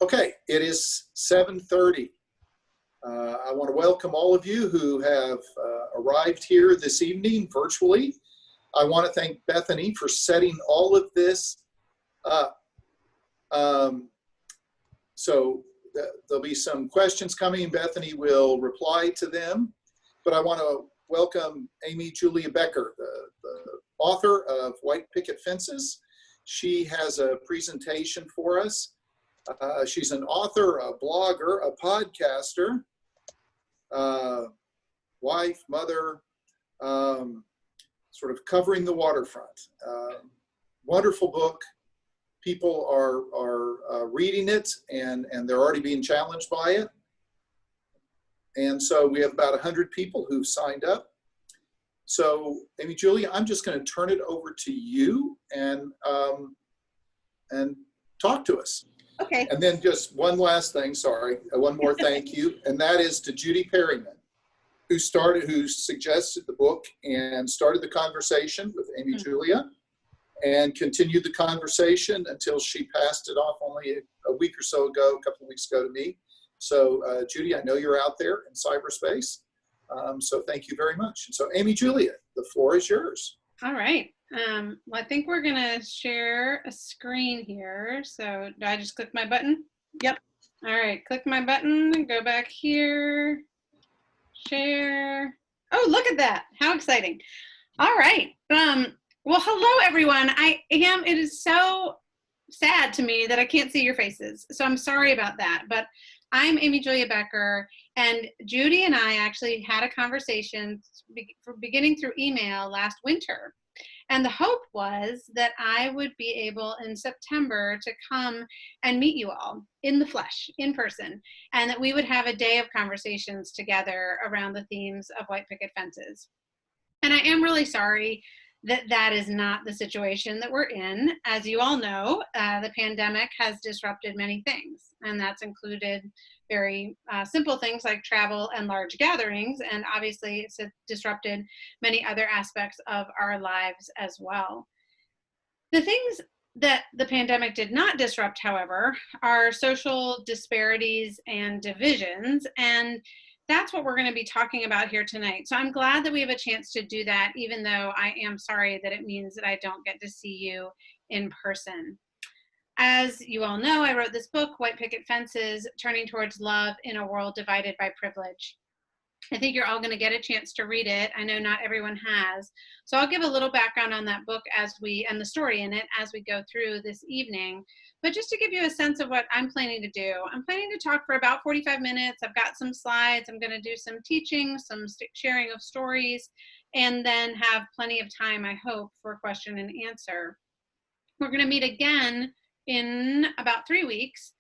Okay, it is 7:30. I want to welcome all of you who have arrived here this evening virtually. I want to thank Bethany for setting all of this up. So there'll be some questions coming. Bethany will reply to them, but I want to welcome Amy Julia Becker, the author of White Picket Fences. She has a presentation for us. She's an author, a blogger, a podcaster, wife, mother, sort of covering the waterfront. Wonderful book. People are reading it and they're already being challenged by it. And so we have about 100 people who've signed up. So Amy Julia, I'm just going to turn it over to you and talk to us. Okay. And then just one last thing, sorry, one more thank you, and that is to Judy Perryman, who suggested the book and started the conversation with Amy Julia and continued the conversation until she passed it off only a week or so ago, a couple of weeks ago to me. So Judy, I know you're out there in cyberspace, so thank you very much. So Amy Julia, the floor is yours. All right. Well, I think we're going to share a screen here. So do I just click my button? Yep. All right. Click my button, go back here, share. Oh, look at that. How exciting. All right. Well, hello, everyone. It is so sad to me that I can't see your faces. So I'm sorry about that. But I'm Amy Julia Becker, and Judy and I actually had a conversation beginning through email last winter. And the hope was that I would be able in September to come and meet you all in the flesh, in person, and that we would have a day of conversations together around the themes of White Picket Fences. And I am really sorry that that is not the situation that we're in. As you all know, the pandemic has disrupted many things, and that's included very simple things like travel and large gatherings, and obviously it's disrupted many other aspects of our lives as well. The things that the pandemic did not disrupt, however, are social disparities and divisions, and that's what we're going to be talking about here tonight. So I'm glad that we have a chance to do that, even though I am sorry that it means that I don't get to see you in person. As you all know, I wrote this book, White Picket Fences, Turning Towards Love in a World Divided by Privilege. I think you're all going to get a chance to read it. I know not everyone has. So I'll give a little background on that book and the story in it as we go through this evening. But just to give you a sense of what I'm planning to do, I'm planning to talk for about 45 minutes. I've got some slides. I'm going to do some teaching, some sharing of stories, and then have plenty of time, I hope, for question and answer. We're going to meet again in about 3 weeks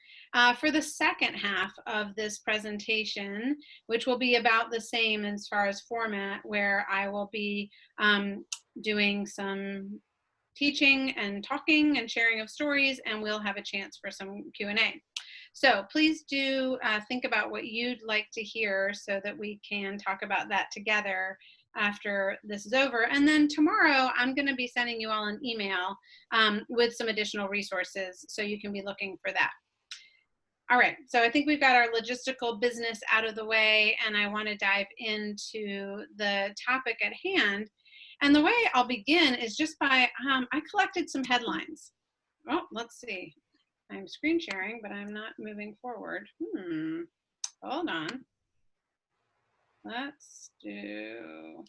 for the second half of this presentation, which will be about the same as far as format, where I will be doing some teaching and talking and sharing of stories, and we'll have a chance for some Q&A. So please do think about what you'd like to hear so that we can talk about that together after this is over. And then tomorrow, I'm going to be sending you all an email with some additional resources, so you can be looking for that. All right, so I think we've got our logistical business out of the way, and I want to dive into the topic at hand. And the way I'll begin is just by, I collected some headlines. Oh, let's see. I'm screen sharing, but I'm not moving forward. Hold on. Let's do,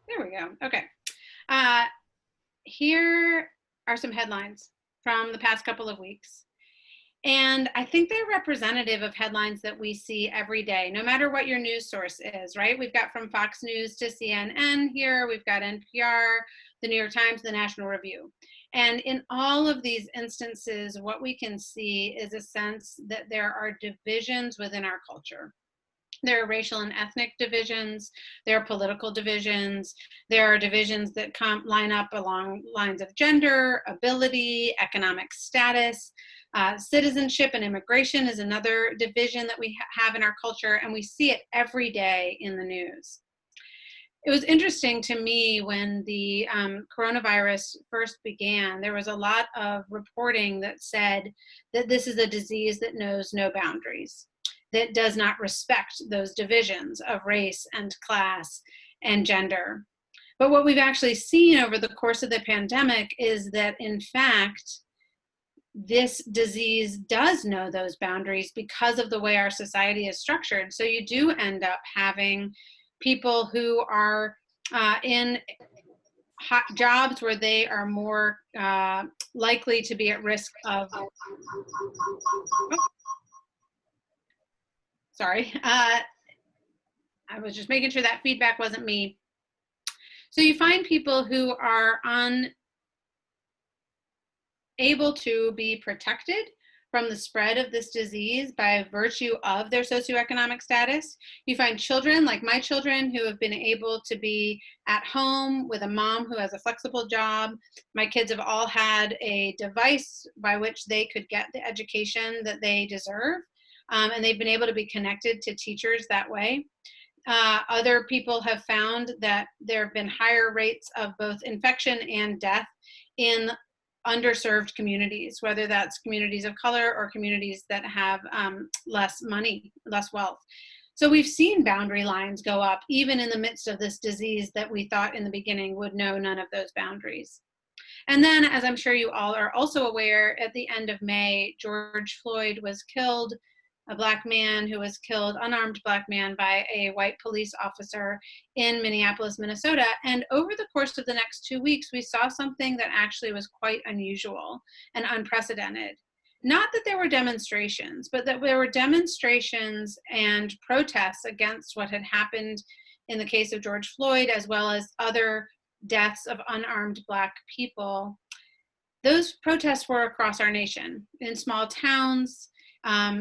there we go. Okay. Here are some headlines from the past couple of weeks. And I think they're representative of headlines that we see every day, no matter what your news source is, right? We've got from Fox News to CNN here, we've got NPR, the New York Times, the National Review. And in all of these instances, what we can see is a sense that there are divisions within our culture. There are racial and ethnic divisions, there are political divisions, there are divisions that line up along lines of gender, ability, economic status. Citizenship and immigration is another division that we have in our culture, and we see it every day in the news. It was interesting to me when the coronavirus first began. There was a lot of reporting that said that this is a disease that knows no boundaries, that does not respect those divisions of race and class and gender. But what we've actually seen over the course of the pandemic is that, in fact, this disease does know those boundaries because of the way our society is structured. So you do end up having people who are in hot jobs where they are more likely to be at risk of, sorry, I was just making sure that feedback wasn't me. So you find people who are unable to be protected from the spread of this disease by virtue of their socioeconomic status. You find children, like my children, who have been able to be at home with a mom who has a flexible job. My kids have all had a device by which they could get the education that they deserve, and they've been able to be connected to teachers that way. Other people have found that there have been higher rates of both infection and death in underserved communities, whether that's communities of color or communities that have less money, less wealth. So we've seen boundary lines go up even in the midst of this disease that we thought in the beginning would know none of those boundaries. And then, as I'm sure you all are also aware, at the end of May, George Floyd was killed, a Black man who was killed, unarmed Black man, by a white police officer in Minneapolis, Minnesota. And over the course of the next 2 weeks, we saw something that actually was quite unusual and unprecedented. Not that there were demonstrations, but that there were demonstrations and protests against what had happened in the case of George Floyd, as well as other deaths of unarmed Black people. Those protests were across our nation, in small towns,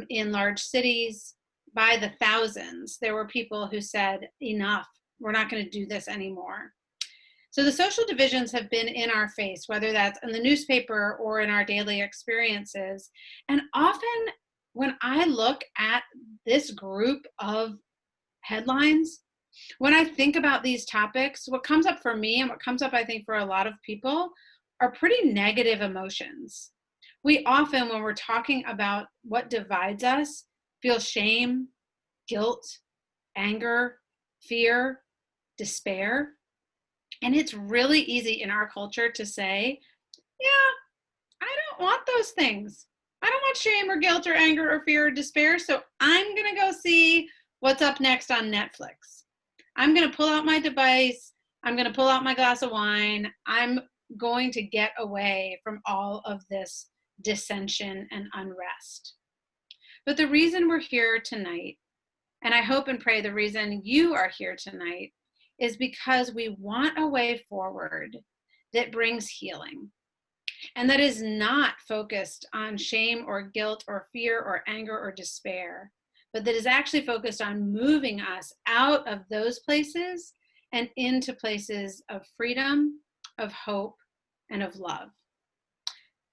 in large cities, by the thousands. There were people who said, enough, we're not going to do this anymore. So the social divisions have been in our face, whether that's in the newspaper or in our daily experiences. And often when I look at this group of headlines, when I think about these topics, what comes up for me and what comes up, I think, for a lot of people are pretty negative emotions. We often, when we're talking about what divides us, feel shame, guilt, anger, fear, despair. And it's really easy in our culture to say, yeah, I don't want those things. I don't want shame or guilt or anger or fear or despair, so I'm going to go see what's up next on Netflix. I'm going to pull out my device. I'm going to pull out my glass of wine. I'm going to get away from all of this dissension and unrest. But the reason we're here tonight, and I hope and pray the reason you are here tonight, is because we want a way forward that brings healing, and that is not focused on shame or guilt or fear or anger or despair, but that is actually focused on moving us out of those places and into places of freedom, of hope, and of love.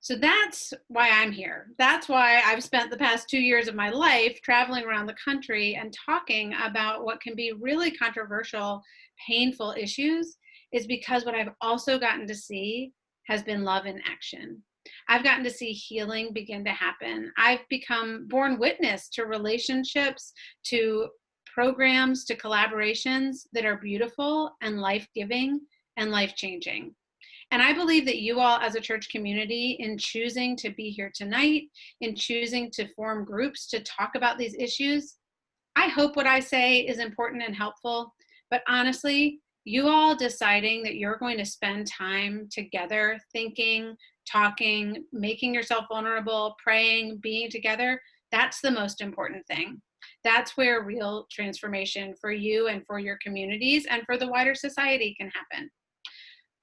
So that's why I'm here. That's why I've spent the past 2 years of my life traveling around the country and talking about what can be really controversial, painful issues, is because what I've also gotten to see has been love in action. I've gotten to see healing begin to happen. I've become born witness to relationships, to programs, to collaborations that are beautiful and life-giving and life-changing. And I believe that you all as a church community, in choosing to be here tonight, in choosing to form groups to talk about these issues, I hope what I say is important and helpful. But honestly, you all deciding that you're going to spend time together, thinking, talking, making yourself vulnerable, praying, being together, that's the most important thing. That's where real transformation for you and for your communities and for the wider society can happen.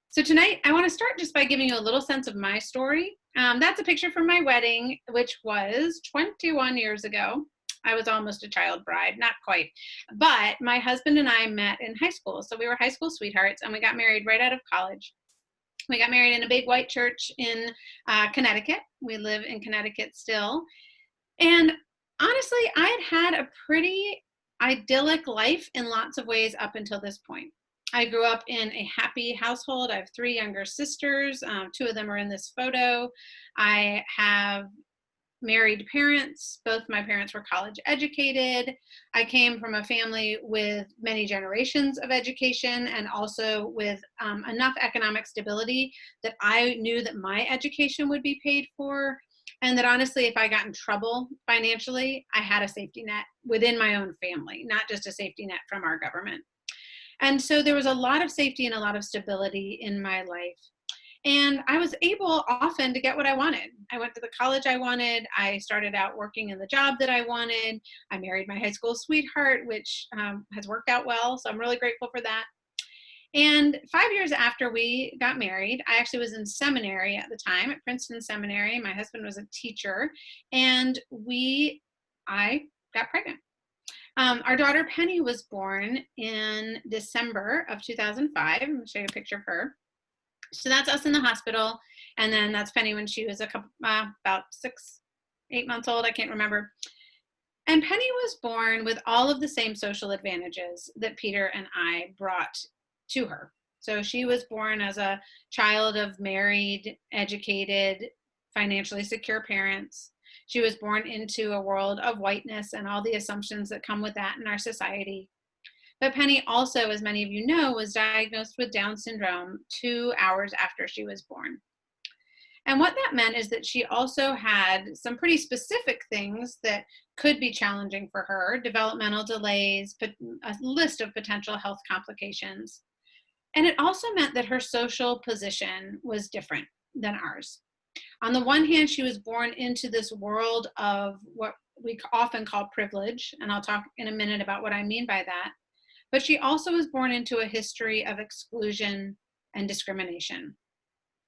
So tonight, I want to start just by giving you a little sense of my story. That's a picture from my wedding, which was 21 years ago. I was almost a child bride, not quite. But my husband and I met in high school. So we were high school sweethearts, and we got married right out of college. We got married in a big white church in Connecticut. We live in Connecticut still. And honestly, I had had a pretty idyllic life in lots of ways up until this point. I grew up in a happy household. I have 3 younger sisters. 2 of them are in this photo. I have married parents. Both my parents were college educated. I came from a family with many generations of education and also with enough economic stability that I knew that my education would be paid for. And that honestly, if I got in trouble financially, I had a safety net within my own family, not just a safety net from our government. And so there was a lot of safety and a lot of stability in my life. And I was able often to get what I wanted. I went to the college I wanted. I started out working in the job that I wanted. I married my high school sweetheart, which has worked out well. So I'm really grateful for that. And 5 years after we got married, I actually was in seminary at the time at Princeton Seminary. My husband was a teacher, and I got pregnant. Our daughter Penny was born in December of 2005. I'm going to show you a picture of her. So that's us in the hospital. And then that's Penny when she was about 6-8 months old. I can't remember. And Penny was born with all of the same social advantages that Peter and I brought to her. So she was born as a child of married, educated, financially secure parents. She was born into a world of whiteness and all the assumptions that come with that in our society. But Penny also, as many of you know, was diagnosed with Down syndrome 2 hours after she was born. And what that meant is that she also had some pretty specific things that could be challenging for her: developmental delays, a list of potential health complications. And it also meant that her social position was different than ours. On the one hand, she was born into this world of what we often call privilege, and I'll talk in a minute about what I mean by that. But she also was born into a history of exclusion and discrimination.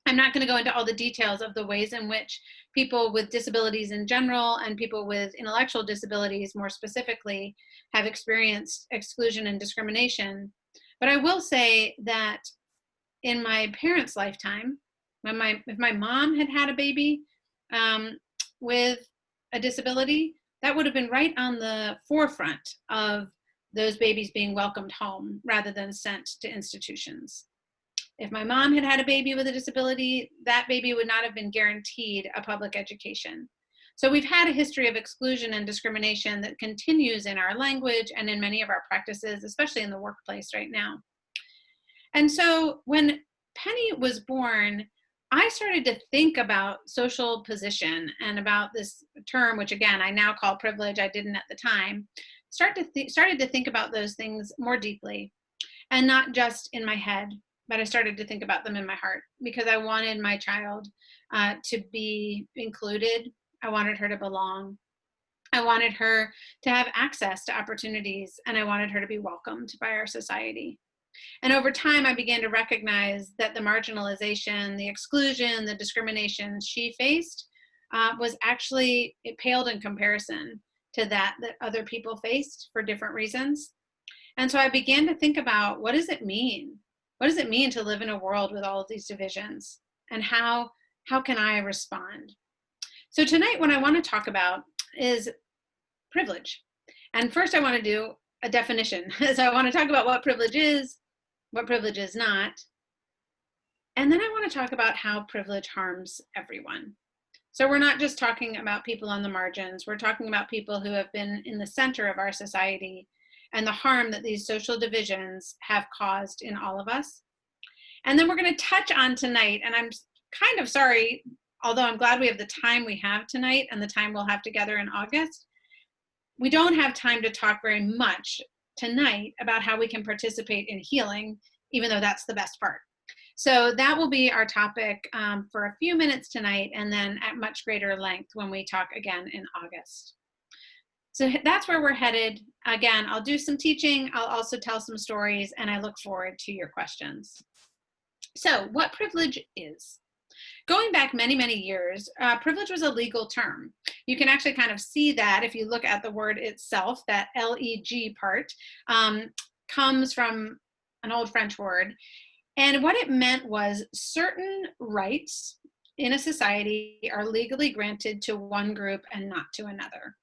I'm not going to go into all the details of the ways in which people with disabilities in general and people with intellectual disabilities more specifically have experienced exclusion and discrimination. But I will say that in my parents' lifetime, if my mom had had a baby with a disability, that would have been right on the forefront of those babies being welcomed home rather than sent to institutions. If my mom had had a baby with a disability, that baby would not have been guaranteed a public education. So we've had a history of exclusion and discrimination that continues in our language and in many of our practices, especially in the workplace right now. And so when Penny was born, I started to think about social position and about this term, which again, I now call privilege. I didn't at the time. Started to think about those things more deeply, and not just in my head, but I started to think about them in my heart, because I wanted my child to be included. I wanted her to belong. I wanted her to have access to opportunities, and I wanted her to be welcomed by our society. And over time, I began to recognize that the marginalization, the exclusion, the discrimination she faced was actually, it paled in comparison to that other people faced for different reasons. And so I began to think about, what does it mean? What does it mean to live in a world with all of these divisions? And how can I respond? So tonight, what I want to talk about is privilege. And first I want to do a definition. So I want to talk about what privilege is not. And then I want to talk about how privilege harms everyone. So we're not just talking about people on the margins. We're talking about people who have been in the center of our society and the harm that these social divisions have caused in all of us. And then we're going to touch on tonight, and I'm kind of sorry, although I'm glad we have the time we have tonight and the time we'll have together in August, we don't have time to talk very much tonight about how we can participate in healing, even though that's the best part. So that will be our topic for a few minutes tonight, and then at much greater length when we talk again in August. So that's where we're headed. Again, I'll do some teaching. I'll also tell some stories, and I look forward to your questions. So what privilege is? Going back many, many years, privilege was a legal term. You can actually kind of see that if you look at the word itself. That L-E-G part comes from an old French word. And what it meant was certain rights in a society are legally granted to one group and not to another.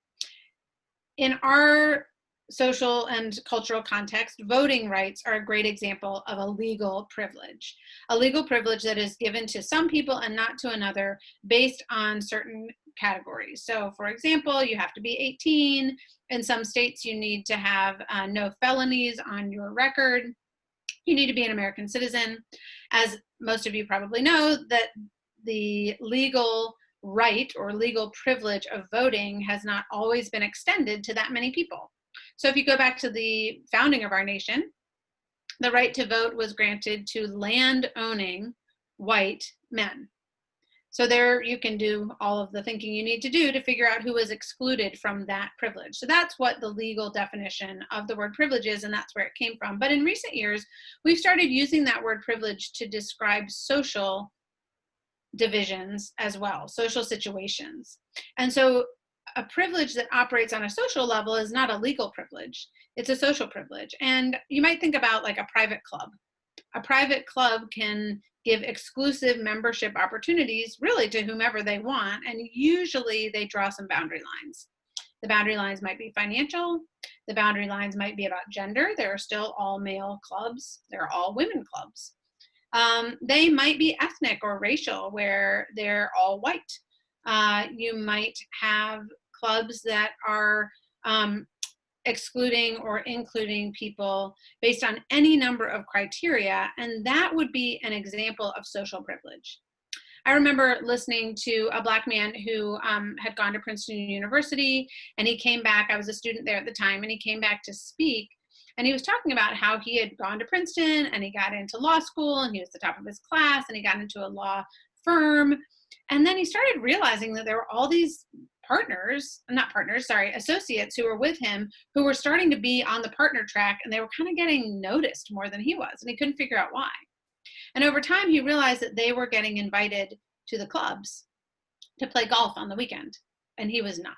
In our social and cultural context, voting rights are a great example of a legal privilege. A legal privilege that is given to some people and not to another based on certain categories. So for example, you have to be 18. In some states, you need to have no felonies on your record. You need to be an American citizen. As most of you probably know, that the legal right or legal privilege of voting has not always been extended to that many people. So if you go back to the founding of our nation, the right to vote was granted to land-owning white men. So there you can do all of the thinking you need to do to figure out who was excluded from that privilege. So that's what the legal definition of the word privilege is, and that's where it came from. But in recent years, we've started using that word privilege to describe social divisions as well, social situations. And so a privilege that operates on a social level is not a legal privilege, it's a social privilege. And you might think about like a private club. A private club can give exclusive membership opportunities really to whomever they want, and usually they draw some boundary lines. The boundary lines might be financial, the boundary lines might be about gender. There are still all male clubs, there are all women clubs. They might be ethnic or racial, where they're all white. You might have clubs that are excluding or including people based on any number of criteria, and that would be an example of social privilege. I remember listening to a Black man who had gone to Princeton University, and he came back. I was a student there at the time, and he came back to speak, and he was talking about how he had gone to Princeton, and he got into law school, and he was the top of his class, and he got into a law firm. And then he started realizing that there were all these associates who were with him who were starting to be on the partner track, and they were kind of getting noticed more than he was, and he couldn't figure out why. And over time, he realized that they were getting invited to the clubs to play golf on the weekend, and he was not.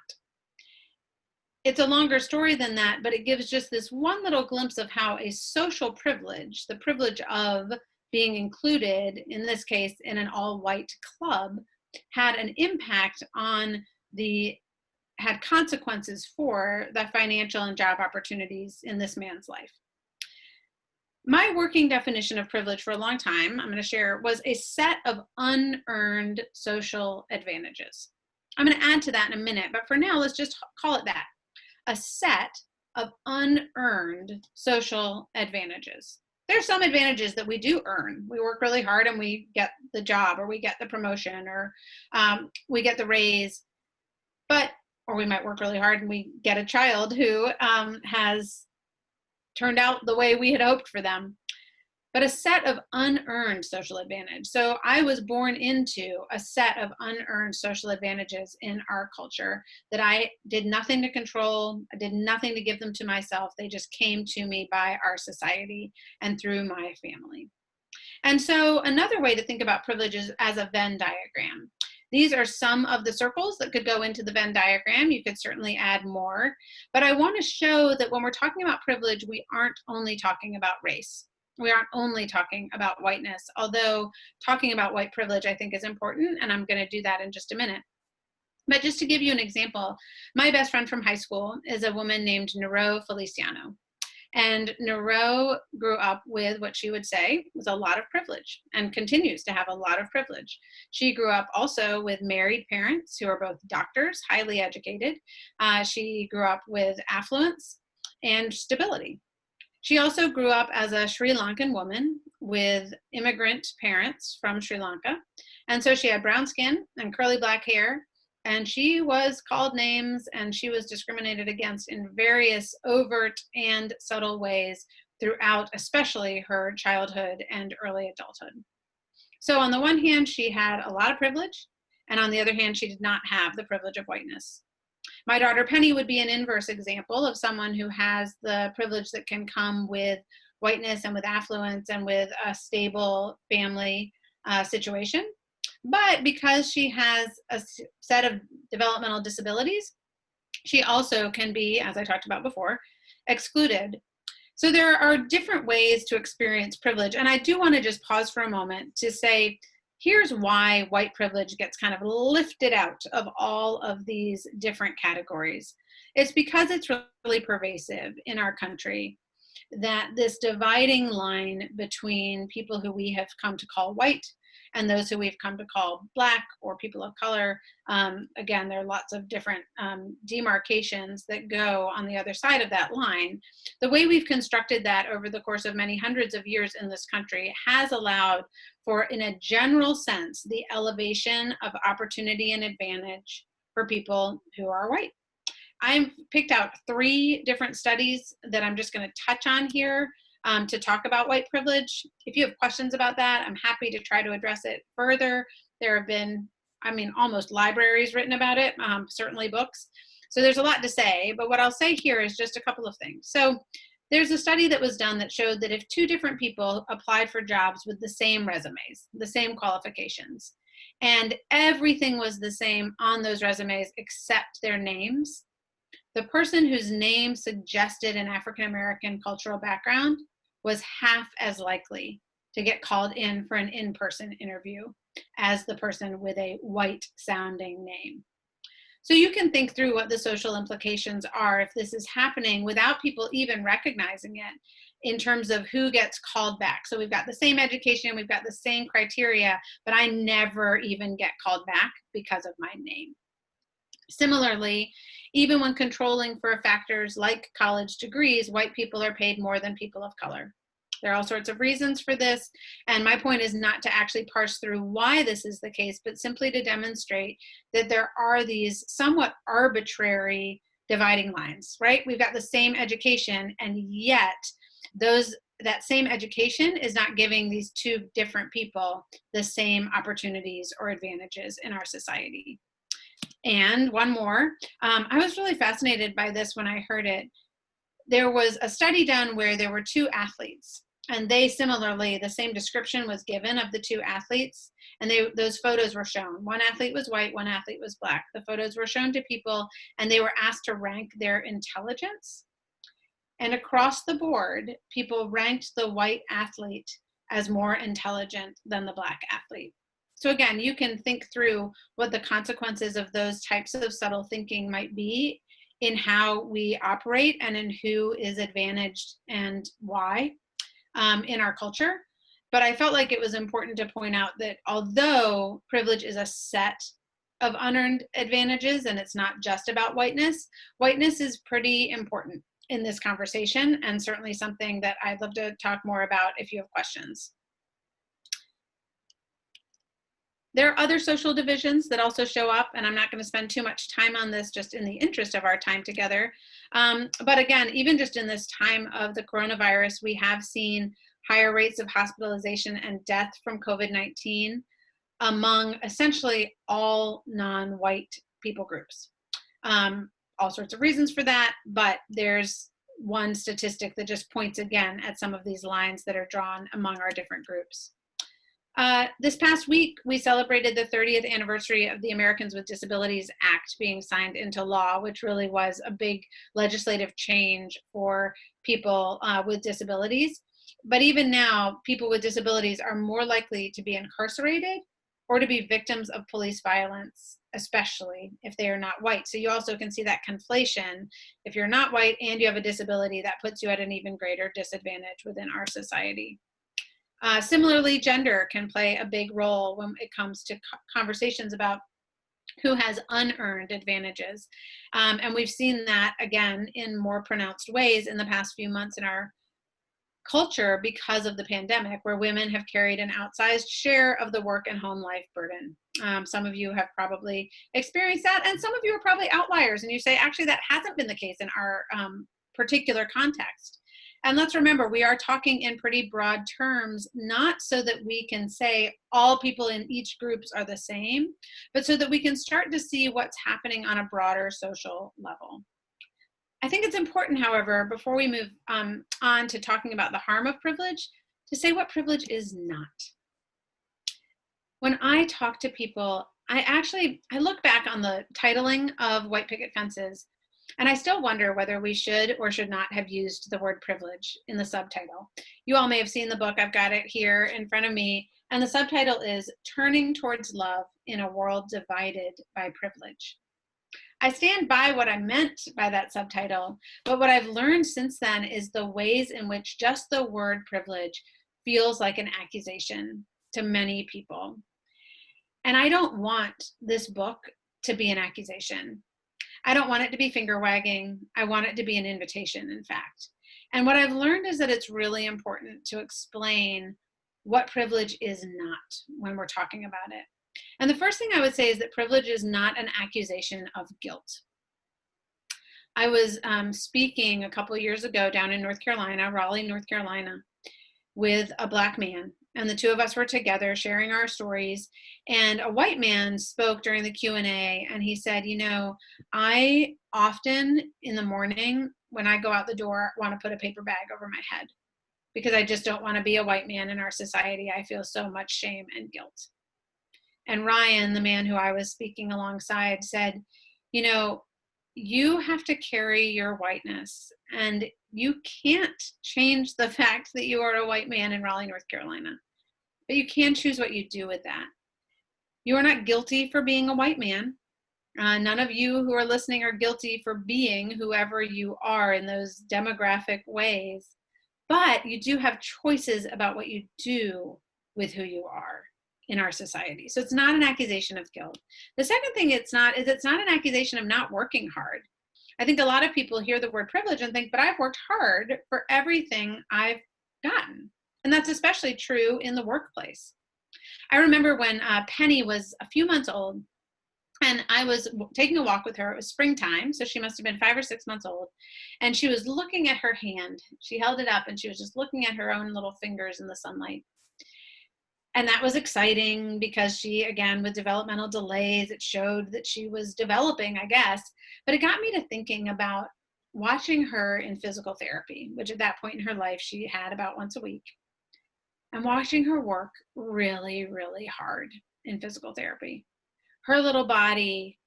It's a longer story than that, but it gives just this one little glimpse of how a social privilege, the privilege of being included, in this case, in an all-white club, had an impact on had consequences for the financial and job opportunities in this man's life. My working definition of privilege for a long time, I'm going to share, was a set of unearned social advantages. I'm going to add to that in a minute, but for now, let's just call it that. A set of unearned social advantages. There's some advantages that we do earn. We work really hard and we get the job, or we get the promotion, or we get the raise. Or we might work really hard and we get a child who has turned out the way we had hoped for them. But a set of unearned social advantage. So I was born into a set of unearned social advantages in our culture that I did nothing to control. I did nothing to give them to myself. They just came to me by our society and through my family. And so another way to think about privilege is as a Venn diagram. These are some of the circles that could go into the Venn diagram. You could certainly add more. But I want to show that when we're talking about privilege, we aren't only talking about race. We aren't only talking about whiteness, although talking about white privilege I think is important, and I'm going to do that in just a minute. But just to give you an example, my best friend from high school is a woman named Nero Feliciano. And Nero grew up with what she would say was a lot of privilege, and continues to have a lot of privilege. She grew up also with married parents who are both doctors, highly educated. She grew up with affluence and stability. She also grew up as a Sri Lankan woman with immigrant parents from Sri Lanka. And so she had brown skin and curly black hair, and she was called names, and she was discriminated against in various overt and subtle ways throughout, especially her childhood and early adulthood. So on the one hand, she had a lot of privilege, and on the other hand, she did not have the privilege of whiteness. My daughter Penny would be an inverse example of someone who has the privilege that can come with whiteness and with affluence and with a stable family situation. But because she has a set of developmental disabilities, she also can be, as I talked about before, excluded. So there are different ways to experience privilege. And I do want to just pause for a moment to say, here's why white privilege gets kind of lifted out of all of these different categories. It's because it's really pervasive in our country that this dividing line between people who we have come to call white and those who we've come to call Black or people of color. Again, there are lots of different demarcations that go on the other side of that line. The way we've constructed that over the course of many hundreds of years in this country has allowed for, in a general sense, the elevation of opportunity and advantage for people who are white. I've picked out 3 different studies that I'm just going to touch on here to talk about white privilege. If you have questions about that, I'm happy to try to address it further. There have been, almost libraries written about it, certainly books. So there's a lot to say, but what I'll say here is just a couple of things. So there's a study that was done that showed that if 2 different people applied for jobs with the same resumes, the same qualifications, and everything was the same on those resumes except their names, the person whose name suggested an African-American cultural background was half as likely to get called in for an in-person interview as the person with a white-sounding name. So you can think through what the social implications are if this is happening without people even recognizing it in terms of who gets called back. So we've got the same education, we've got the same criteria, but I never even get called back because of my name. Similarly, even when controlling for factors like college degrees, white people are paid more than people of color. There are all sorts of reasons for this, and my point is not to actually parse through why this is the case, but simply to demonstrate that there are these somewhat arbitrary dividing lines, right? We've got the same education, and yet that same education is not giving these 2 different people the same opportunities or advantages in our society. And one more, I was really fascinated by this when I heard it. There was a study done where there were 2 athletes, and they similarly, the same description was given of the 2 athletes, and those photos were shown. One athlete was white, one athlete was Black. The photos were shown to people, and they were asked to rank their intelligence. And across the board, people ranked the white athlete as more intelligent than the Black athlete. So again, you can think through what the consequences of those types of subtle thinking might be in how we operate and in who is advantaged and why in our culture. But I felt like it was important to point out that although privilege is a set of unearned advantages and it's not just about whiteness, whiteness is pretty important in this conversation and certainly something that I'd love to talk more about if you have questions. There are other social divisions that also show up, and I'm not going to spend too much time on this just in the interest of our time together. But again, even just in this time of the coronavirus, we have seen higher rates of hospitalization and death from COVID-19 among essentially all non-white people groups. All sorts of reasons for that, but there's one statistic that just points again at some of these lines that are drawn among our different groups. This past week, we celebrated the 30th anniversary of the Americans with Disabilities Act being signed into law, which really was a big legislative change for people with disabilities. But even now, people with disabilities are more likely to be incarcerated or to be victims of police violence, especially if they are not white. So you also can see that conflation. If you're not white and you have a disability, that puts you at an even greater disadvantage within our society. Similarly, gender can play a big role when it comes to conversations about who has unearned advantages. And we've seen that again in more pronounced ways in the past few months in our culture because of the pandemic, where women have carried an outsized share of the work and home life burden. Some of you have probably experienced that, and some of you are probably outliers, and you say, actually, that hasn't been the case in our particular context. And let's remember, we are talking in pretty broad terms, not so that we can say all people in each groups are the same, but so that we can start to see what's happening on a broader social level. I think it's important, however, before we move on to talking about the harm of privilege, to say what privilege is not. When I talk to people, I look back on the titling of White Picket Fences, and I still wonder whether we should or should not have used the word privilege in the subtitle. You all may have seen the book. I've got it here in front of me. And the subtitle is Turning Towards Love in a World Divided by Privilege. I stand by what I meant by that subtitle, but what I've learned since then is the ways in which just the word privilege feels like an accusation to many people. And I don't want this book to be an accusation. I don't want it to be finger wagging. I want it to be an invitation, in fact. And what I've learned is that it's really important to explain what privilege is not when we're talking about it. And the first thing I would say is that privilege is not an accusation of guilt. I was speaking a couple of years ago down in North Carolina, Raleigh, North Carolina, with a Black man. And the two of us were together sharing our stories. And a white man spoke during the Q&A, and he said, you know, I often in the morning when I go out the door want to put a paper bag over my head because I just don't want to be a white man in our society. I feel so much shame and guilt. And Ryan, the man who I was speaking alongside, said, you know, you have to carry your whiteness, and you can't change the fact that you are a white man in Raleigh, North Carolina, but you can choose what you do with that. You are not guilty for being a white man. None of you who are listening are guilty for being whoever you are in those demographic ways, but you do have choices about what you do with who you are in our society. So it's not an accusation of guilt. The second thing it's not an accusation of not working hard. I think a lot of people hear the word privilege and think, but I've worked hard for everything I've gotten. And that's especially true in the workplace. I remember when Penny was a few months old, and I was taking a walk with her. It was springtime, so she must have been 5 or 6 months old. And she was looking at her hand. She held it up, and she was just looking at her own little fingers in the sunlight. And that was exciting because she, again, with developmental delays, it showed that she was developing, I guess. But it got me to thinking about watching her in physical therapy, which at that point in her life, she had about once a week. And watching her work really, really hard in physical therapy. Her little body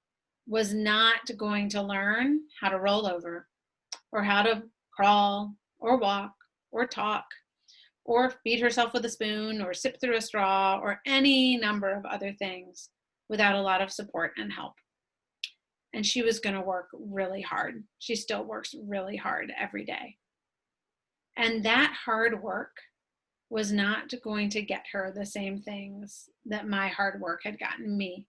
was not going to learn how to roll over or how to crawl or walk or talk or feed herself with a spoon or sip through a straw or any number of other things without a lot of support and help. And she was going to work really hard. She still works really hard every day. And that hard work was not going to get her the same things that my hard work had gotten me,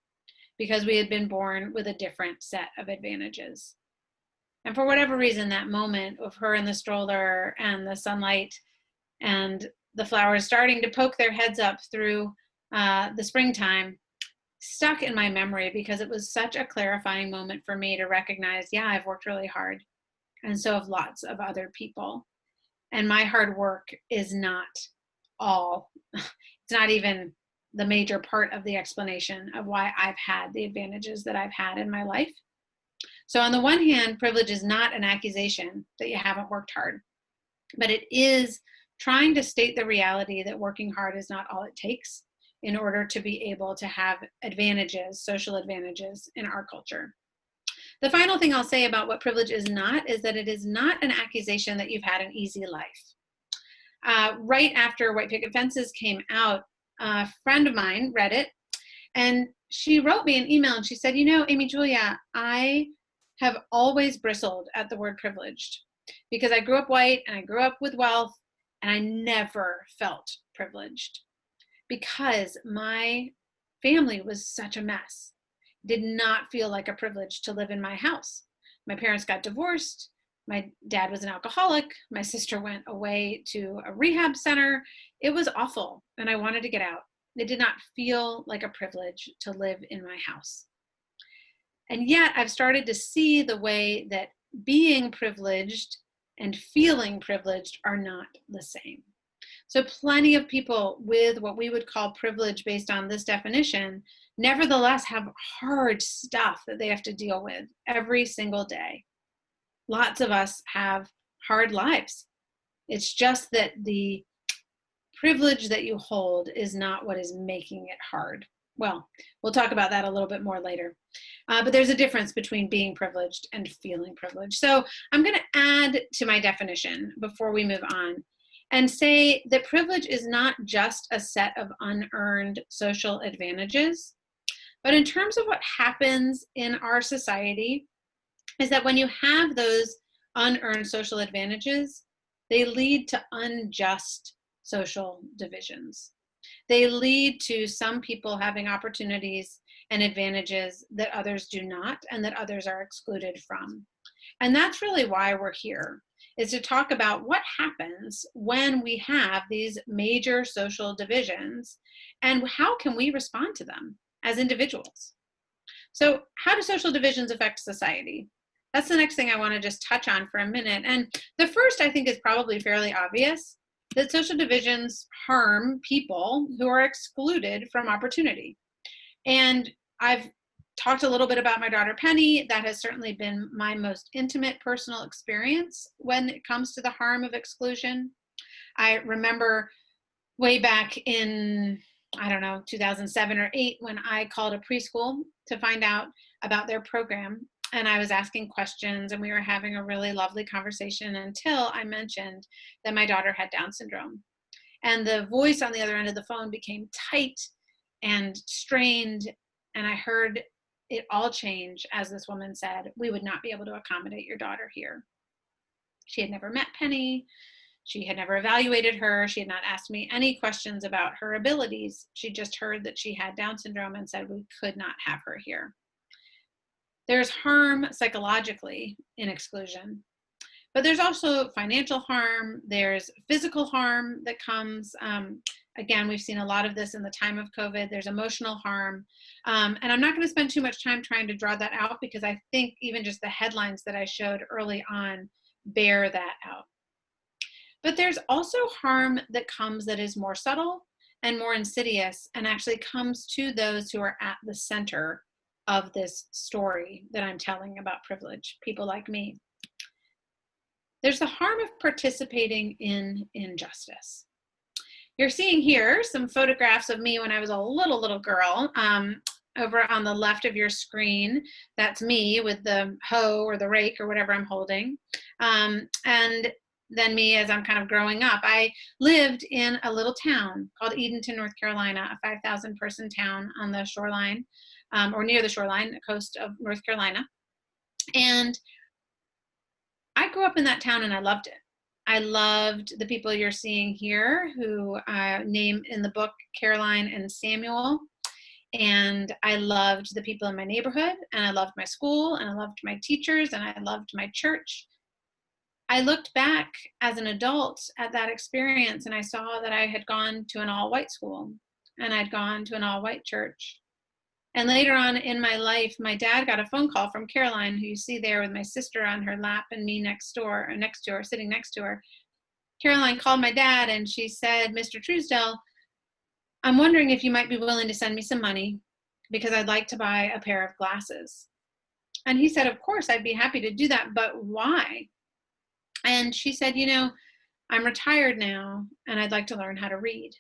because we had been born with a different set of advantages. And for whatever reason, that moment of her in the stroller and the sunlight and the flowers starting to poke their heads up through the springtime stuck in my memory, because it was such a clarifying moment for me to recognize, yeah, I've worked really hard. And so have lots of other people. And my hard work is not all, it's not even the major part of the explanation of why I've had the advantages that I've had in my life. So on the one hand, privilege is not an accusation that you haven't worked hard, but it is trying to state the reality that working hard is not all it takes in order to be able to have advantages, social advantages in our culture. The final thing I'll say about what privilege is not is that it is not an accusation that you've had an easy life. Right after White Picket Fences came out, a friend of mine read it, and she wrote me an email and she said, you know, Amy Julia, I have always bristled at the word privileged because I grew up white and I grew up with wealth and I never felt privileged because my family was such a mess. Did not feel like a privilege to live in my house. My parents got divorced. My dad was an alcoholic. My sister went away to a rehab center. It was awful, and I wanted to get out. It did not feel like a privilege to live in my house. And yet I've started to see the way that being privileged and feeling privileged are not the same. So plenty of people with what we would call privilege based on this definition nevertheless have hard stuff that they have to deal with every single day. Lots of us have hard lives. It's just that the privilege that you hold is not what is making it hard. Well, we'll talk about that a little bit more later. But there's a difference between being privileged and feeling privileged. So I'm going to add to my definition before we move on and say that privilege is not just a set of unearned social advantages, but in terms of what happens in our society is that when you have those unearned social advantages, they lead to unjust social divisions. They lead to some people having opportunities and advantages that others do not, and that others are excluded from. And that's really why we're here, is to talk about what happens when we have these major social divisions and how can we respond to them as individuals. So how do social divisions affect society? That's the next thing I want to just touch on for a minute. And the first, I think, is probably fairly obvious, that social divisions harm people who are excluded from opportunity. And I've talked a little bit about my daughter Penny. That has certainly been my most intimate personal experience when it comes to the harm of exclusion. I remember way back in, I don't know, 2007 or 8, when I called a preschool to find out about their program. And I was asking questions, and we were having a really lovely conversation until I mentioned that my daughter had Down syndrome. And the voice on the other end of the phone became tight and strained. And I heard it all change as this woman said, "We would not be able to accommodate your daughter here." She had never met Penny. She had never evaluated her. She had not asked me any questions about her abilities. She just heard that she had Down syndrome and said we could not have her here. There's harm psychologically in exclusion, but there's also financial harm. There's physical harm that comes. Again, we've seen a lot of this in the time of COVID. There's emotional harm. And I'm not going to spend too much time trying to draw that out, because I think even just the headlines that I showed early on bear that out. But there's also harm that comes that is more subtle and more insidious, and actually comes to those who are at the center of this story that I'm telling about privilege, people like me. There's the harm of participating in injustice. You're seeing here some photographs of me when I was a little girl. Over on the left of your screen, that's me with the hoe or the rake or whatever I'm holding. And then me as I'm kind of growing up. I lived in a little town called Edenton, North Carolina, a 5,000 person town on the shoreline, or near the shoreline, the coast of North Carolina. And I grew up in that town and I loved it. I loved the people you're seeing here who name in the book Caroline and Samuel. And I loved the people in my neighborhood, and I loved my school, and I loved my teachers, and I loved my church. I looked back as an adult at that experience, and I saw that I had gone to an all-white school, and I'd gone to an all-white church. And later on in my life, my dad got a phone call from Caroline, who you see there with my sister on her lap and me next to her, sitting next to her. Caroline called my dad, and she said, "Mr. Truesdell, I'm wondering if you might be willing to send me some money, because I'd like to buy a pair of glasses." And he said, "Of course, I'd be happy to do that, but why?" And she said, "You know, I'm retired now, and I'd like to learn how to read."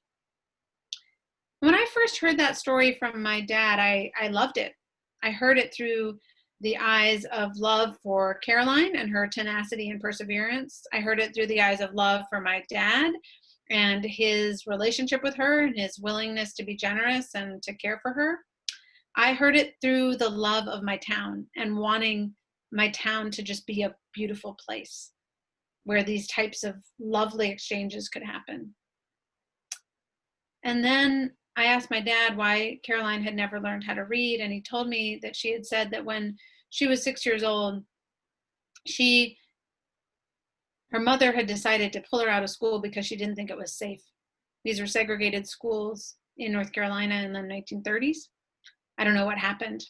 When I first heard that story from my dad, I loved it. I heard it through the eyes of love for Caroline and her tenacity and perseverance. I heard it through the eyes of love for my dad and his relationship with her and his willingness to be generous and to care for her. I heard it through the love of my town and wanting my town to just be a beautiful place where these types of lovely exchanges could happen. And then I asked my dad why Caroline had never learned how to read, and he told me that she had said that when she was 6 years old, her mother had decided to pull her out of school because she didn't think it was safe. These were segregated schools in North Carolina in the 1930s. I don't know what happened.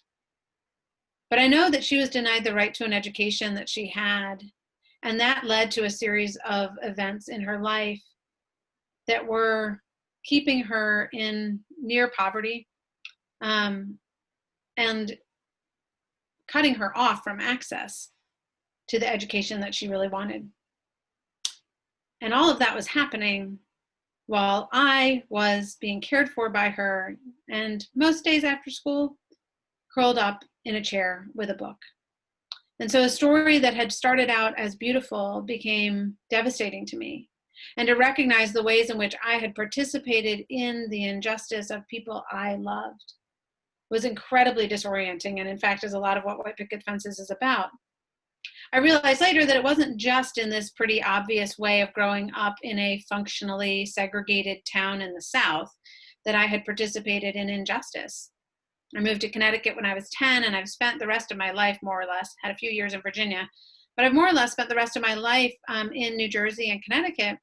But I know that she was denied the right to an education that she had. And that led to a series of events in her life that were keeping her in near poverty, and cutting her off from access to the education that she really wanted. And all of that was happening while I was being cared for by her, and most days after school, curled up in a chair with a book. And so a story that had started out as beautiful became devastating to me. And to recognize the ways in which I had participated in the injustice of people I loved was incredibly disorienting, and in fact is a lot of what White Picket Fences is about. I realized later that it wasn't just in this pretty obvious way of growing up in a functionally segregated town in the South that I had participated in injustice. I moved to Connecticut when I was 10, and I've spent the rest of my life, more or less, had a few years in Virginia, but I've more or less spent the rest of my life in New Jersey and Connecticut.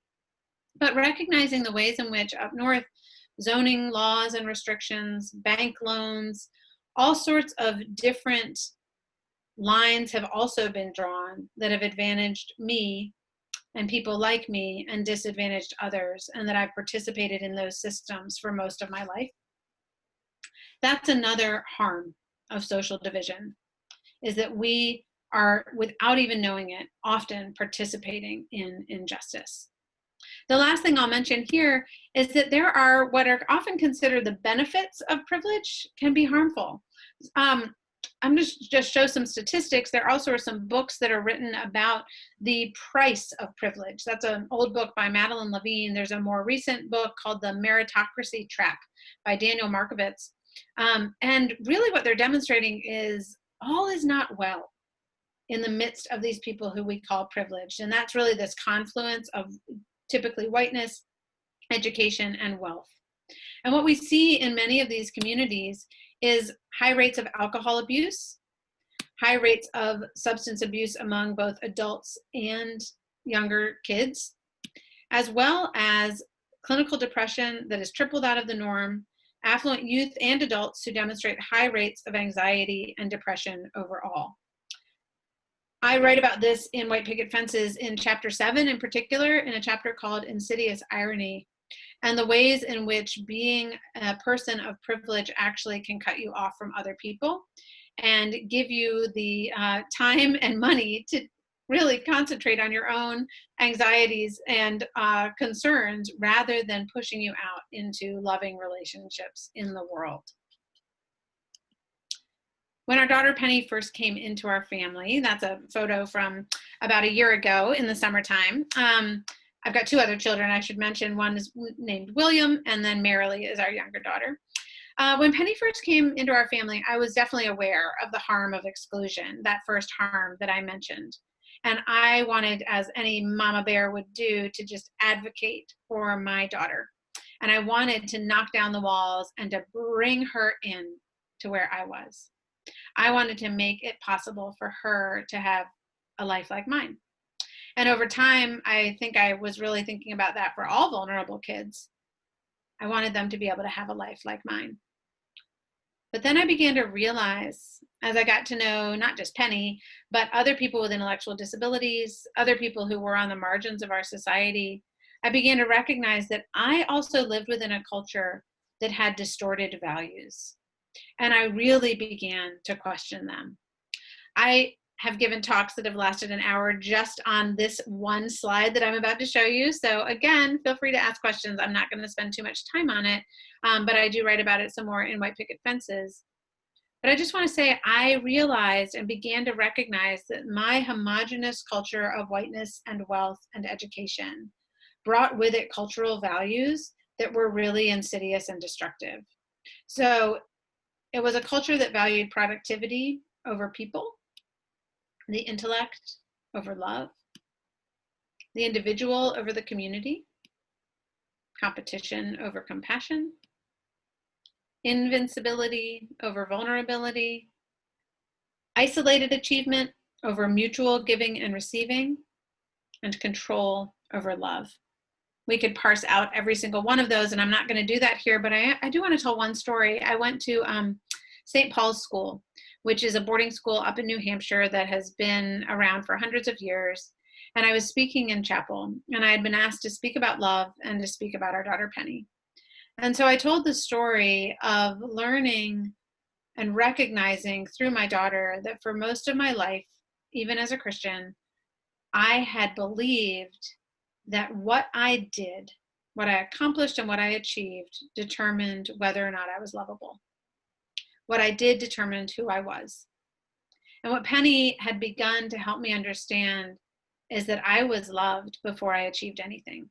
But recognizing the ways in which up north, zoning laws and restrictions, bank loans, all sorts of different lines have also been drawn that have advantaged me and people like me and disadvantaged others, and that I've participated in those systems for most of my life. That's another harm of social division, is that we are, without even knowing it, often participating in injustice. The last thing I'll mention here is that there are what are often considered the benefits of privilege can be harmful. I'm just show some statistics. There also are some books that are written about the price of privilege. That's an old book by Madeline Levine. There's a more recent book called The Meritocracy Trap by Daniel Markovits. And really what they're demonstrating is all is not well in the midst of these people who we call privileged. And that's really this confluence of typically whiteness, education, and wealth. And what we see in many of these communities is high rates of alcohol abuse, high rates of substance abuse among both adults and younger kids, as well as clinical depression that is tripled out of the norm, affluent youth and adults who demonstrate high rates of anxiety and depression overall. I write about this in White Picket Fences in chapter 7 in particular, in a chapter called Insidious Irony, and the ways in which being a person of privilege actually can cut you off from other people and give you the time and money to really concentrate on your own anxieties and concerns rather than pushing you out into loving relationships in the world. When our daughter Penny first came into our family, that's a photo from about a year ago in the summertime. I've got 2 other children I should mention. One is named William, and then Marilee is our younger daughter. When Penny first came into our family, I was definitely aware of the harm of exclusion, that first harm that I mentioned. And I wanted, as any mama bear would do, to just advocate for my daughter. And I wanted to knock down the walls and to bring her in to where I was. I wanted to make it possible for her to have a life like mine. And over time, I think I was really thinking about that for all vulnerable kids. I wanted them to be able to have a life like mine. But then I began to realize, as I got to know not just Penny, but other people with intellectual disabilities, other people who were on the margins of our society, I began to recognize that I also lived within a culture that had distorted values. And I really began to question them. I have given talks that have lasted an hour just on this one slide that I'm about to show you. So again, feel free to ask questions. I'm not going to spend too much time on it, but I do write about it some more in White Picket Fences. But I just want to say I realized and began to recognize that my homogenous culture of whiteness and wealth and education brought with it cultural values that were really insidious and destructive. So it was a culture that valued productivity over people, the intellect over love, the individual over the community, competition over compassion, invincibility over vulnerability, isolated achievement over mutual giving and receiving, and control over love. We could parse out every single one of those, and I'm not going to do that here, but I do want to tell one story. I went to St. Paul's School, which is a boarding school up in New Hampshire that has been around for hundreds of years. And I was speaking in chapel, and I had been asked to speak about love and to speak about our daughter Penny. And so I told the story of learning and recognizing through my daughter that for most of my life, even as a Christian, I had believed that what I did, what I accomplished and what I achieved determined whether or not I was lovable. What I did determined who I was. And what Penny had begun to help me understand is that I was loved before I achieved anything,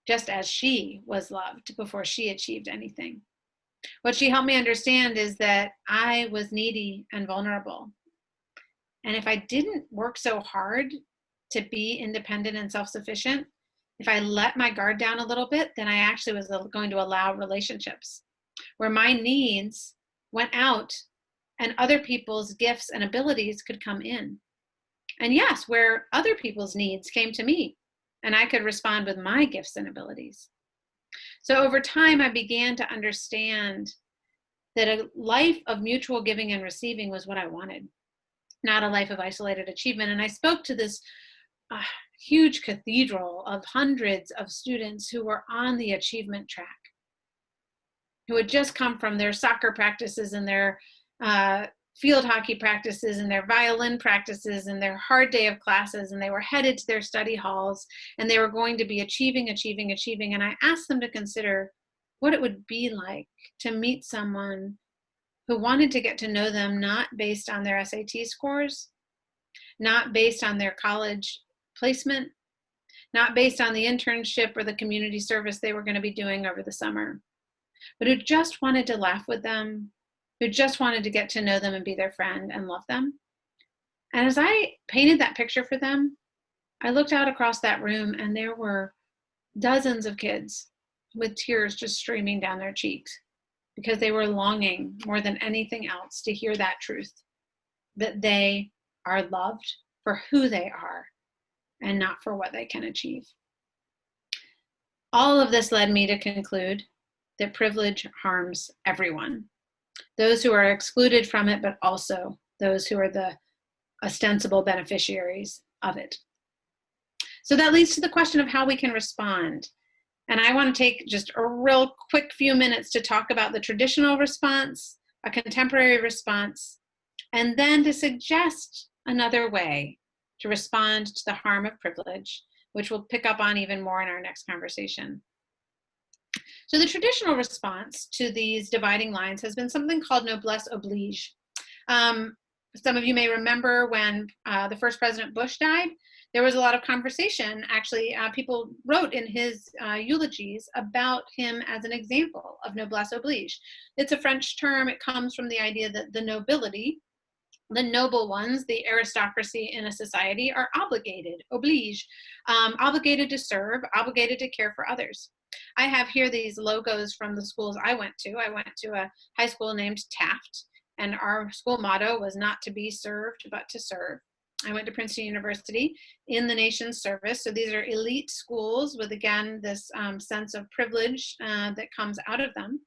just as she was loved before she achieved anything. What she helped me understand is that I was needy and vulnerable, And if I didn't work so hard to be independent and self-sufficient, if I let my guard down a little bit, then I actually was going to allow relationships where my needs went out and other people's gifts and abilities could come in. And yes, where other people's needs came to me and I could respond with my gifts and abilities. So over time, I began to understand that a life of mutual giving and receiving was what I wanted, not a life of isolated achievement. And I spoke to this huge cathedral of hundreds of students who were on the achievement track, who had just come from their soccer practices and their field hockey practices and their violin practices and their hard day of classes, and they were headed to their study halls and they were going to be achieving. And I asked them to consider what it would be like to meet someone who wanted to get to know them, not based on their SAT scores, not based on their college placement, not based on the internship or the community service they were going to be doing over the summer, but who just wanted to laugh with them, who just wanted to get to know them and be their friend and love them. And as I painted that picture for them, I looked out across that room and there were dozens of kids with tears just streaming down their cheeks because they were longing more than anything else to hear that truth, that they are loved for who they are and not for what they can achieve. All of this led me to conclude that privilege harms everyone, those who are excluded from it, but also those who are the ostensible beneficiaries of it. So that leads to the question of how we can respond. And I want to take just a real quick few minutes to talk about the traditional response, a contemporary response, and then to suggest another way to respond to the harm of privilege, which we'll pick up on even more in our next conversation. So the traditional response to these dividing lines has been something called Noblesse Oblige. Some of you may remember when the first President Bush died, there was a lot of conversation. Actually, people wrote in his eulogies about him as an example of Noblesse Oblige. It's a French term. It comes from the idea that the nobility, the noble ones, the aristocracy in a society, are obligated, oblige, obligated to serve, obligated to care for others. I have here these logos from the schools I went to. I went to a high school named Taft, and our school motto was not to be served, but to serve. I went to Princeton University in the nation's service. So these are elite schools with, again, this sense of privilege that comes out of them.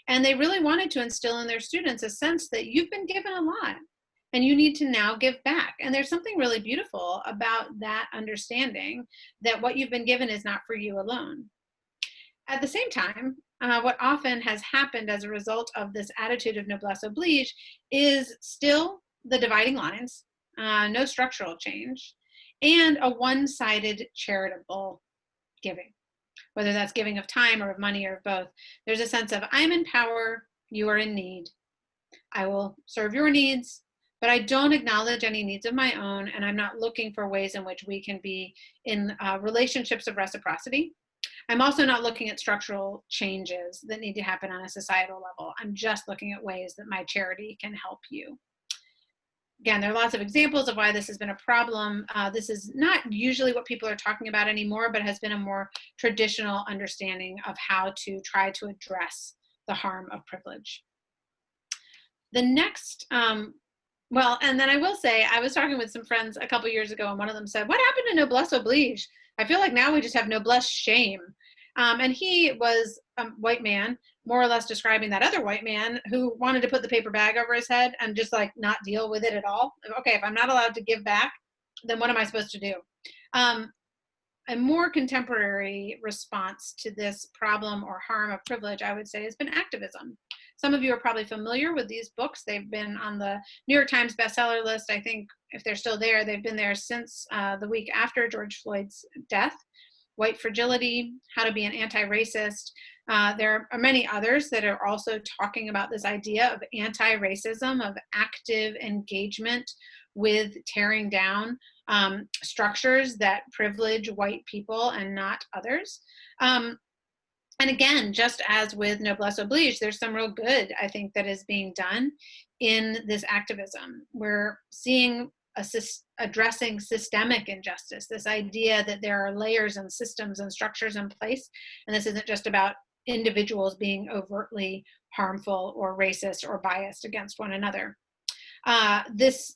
And they really wanted to instill in their students a sense that you've been given a lot and you need to now give back. And there's something really beautiful about that understanding that what you've been given is not for you alone. At the same time, what often has happened as a result of this attitude of Noblesse Oblige is still the dividing lines, no structural change, and a one-sided charitable giving, whether that's giving of time or of money or of both. There's a sense of, I'm in power, you are in need. I will serve your needs, but I don't acknowledge any needs of my own, and I'm not looking for ways in which we can be in relationships of reciprocity. I'm also not looking at structural changes that need to happen on a societal level. I'm just looking at ways that my charity can help you. Again, there are lots of examples of why this has been a problem. This is not usually what people are talking about anymore, but has been a more traditional understanding of how to try to address the harm of privilege. The next, well, and then I will say, I was talking with some friends a couple years ago, and one of them said, what happened to Noblesse Oblige? I feel like now we just have noblesse shame. And he was a white man, more or less describing that other white man who wanted to put the paper bag over his head and just like not deal with it at all. Okay, if I'm not allowed to give back, then what am I supposed to do? A more contemporary response to this problem or harm of privilege, I would say, has been activism. Some of you are probably familiar with these books. They've been on the New York Times bestseller list. I think if they're still there, they've been there since the week after George Floyd's death. White Fragility, How to Be an Anti-Racist. There are many others that are also talking about this idea of anti-racism, of active engagement with tearing down structures that privilege white people and not others. And again, just as with Noblesse Oblige, there's some real good, I think, that is being done in this activism. We're seeing addressing systemic injustice, this idea that there are layers and systems and structures in place, and this isn't just about individuals being overtly harmful or racist or biased against one another. This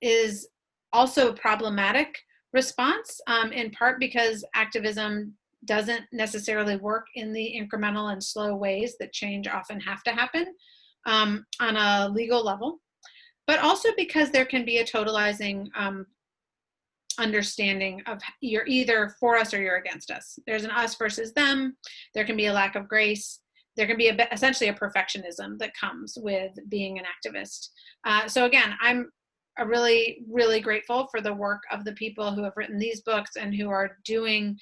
is also a problematic response, in part because activism doesn't necessarily work in the incremental and slow ways that change often have to happen on a legal level, but also because there can be a totalizing understanding of you're either for us or you're against us. There's an us versus them. There can be a lack of grace. There can be essentially a perfectionism that comes with being an activist. So again, I'm really, really grateful for the work of the people who have written these books and who are doing,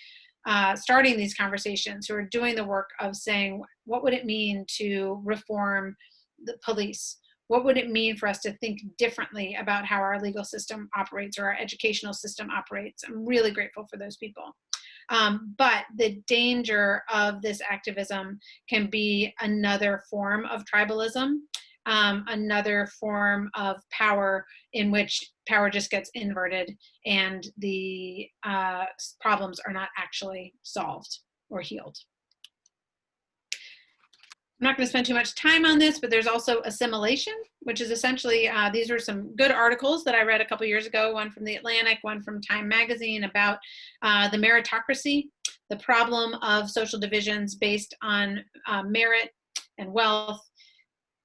starting these conversations, who are doing the work of saying, what would it mean to reform the police? What would it mean for us to think differently about how our legal system operates or our educational system operates? I'm really grateful for those people. But the danger of this activism can be another form of tribalism, another form of power in which power just gets inverted and the problems are not actually solved or healed. I'm not going to spend too much time on this, but there's also Assimilation, which is essentially, these are some good articles that I read a couple years ago, one from The Atlantic, one from Time Magazine, about the meritocracy, the problem of social divisions based on merit and wealth,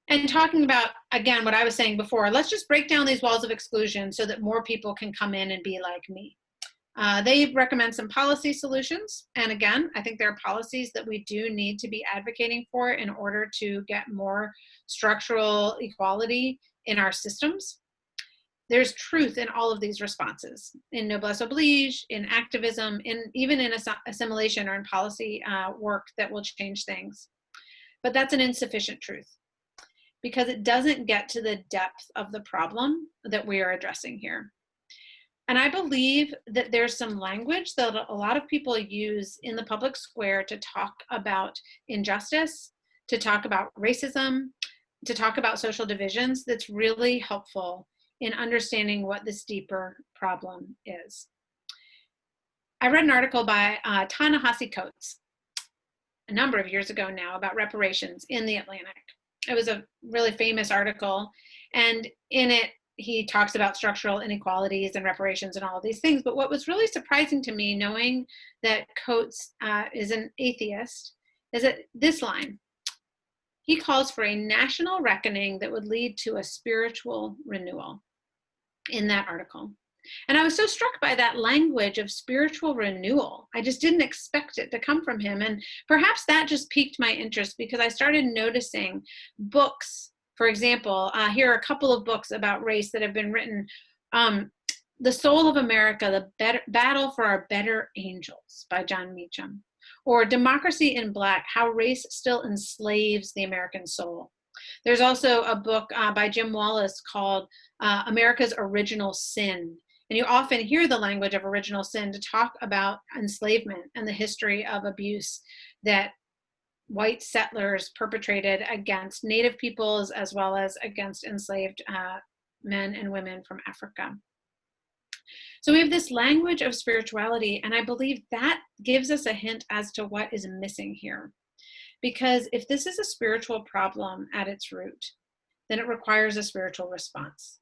and talking about, again, what I was saying before, let's just break down these walls of exclusion so that more people can come in and be like me. They recommend some policy solutions. And again, I think there are policies that we do need to be advocating for in order to get more structural equality in our systems. There's truth in all of these responses, in Noblesse Oblige, in activism, even in assimilation or in policy work that will change things. But that's an insufficient truth because it doesn't get to the depth of the problem that we are addressing here. And I believe that there's some language that a lot of people use in the public square to talk about injustice, to talk about racism, to talk about social divisions that's really helpful in understanding what this deeper problem is. I read an article by Ta-Nehisi Coates a number of years ago now about reparations in The Atlantic. It was a really famous article, and in it, he talks about structural inequalities and reparations and all of these things. But what was really surprising to me, knowing that Coates is an atheist, is that this line, he calls for a national reckoning that would lead to a spiritual renewal in that article. And I was so struck by that language of spiritual renewal. I just didn't expect it to come from him. And perhaps that just piqued my interest because I started noticing books. For example, here are a couple of books about race that have been written. The Soul of America, the Battle for Our Better Angels by John Meacham. Or Democracy in Black, How Race Still Enslaves the American Soul. There's also a book by Jim Wallace called America's Original Sin. And you often hear the language of original sin to talk about enslavement and the history of abuse that white settlers perpetrated against Native peoples as well as against enslaved men and women from Africa. So we have this language of spirituality, and I believe that gives us a hint as to what is missing here. Because if this is a spiritual problem at its root, then it requires a spiritual response.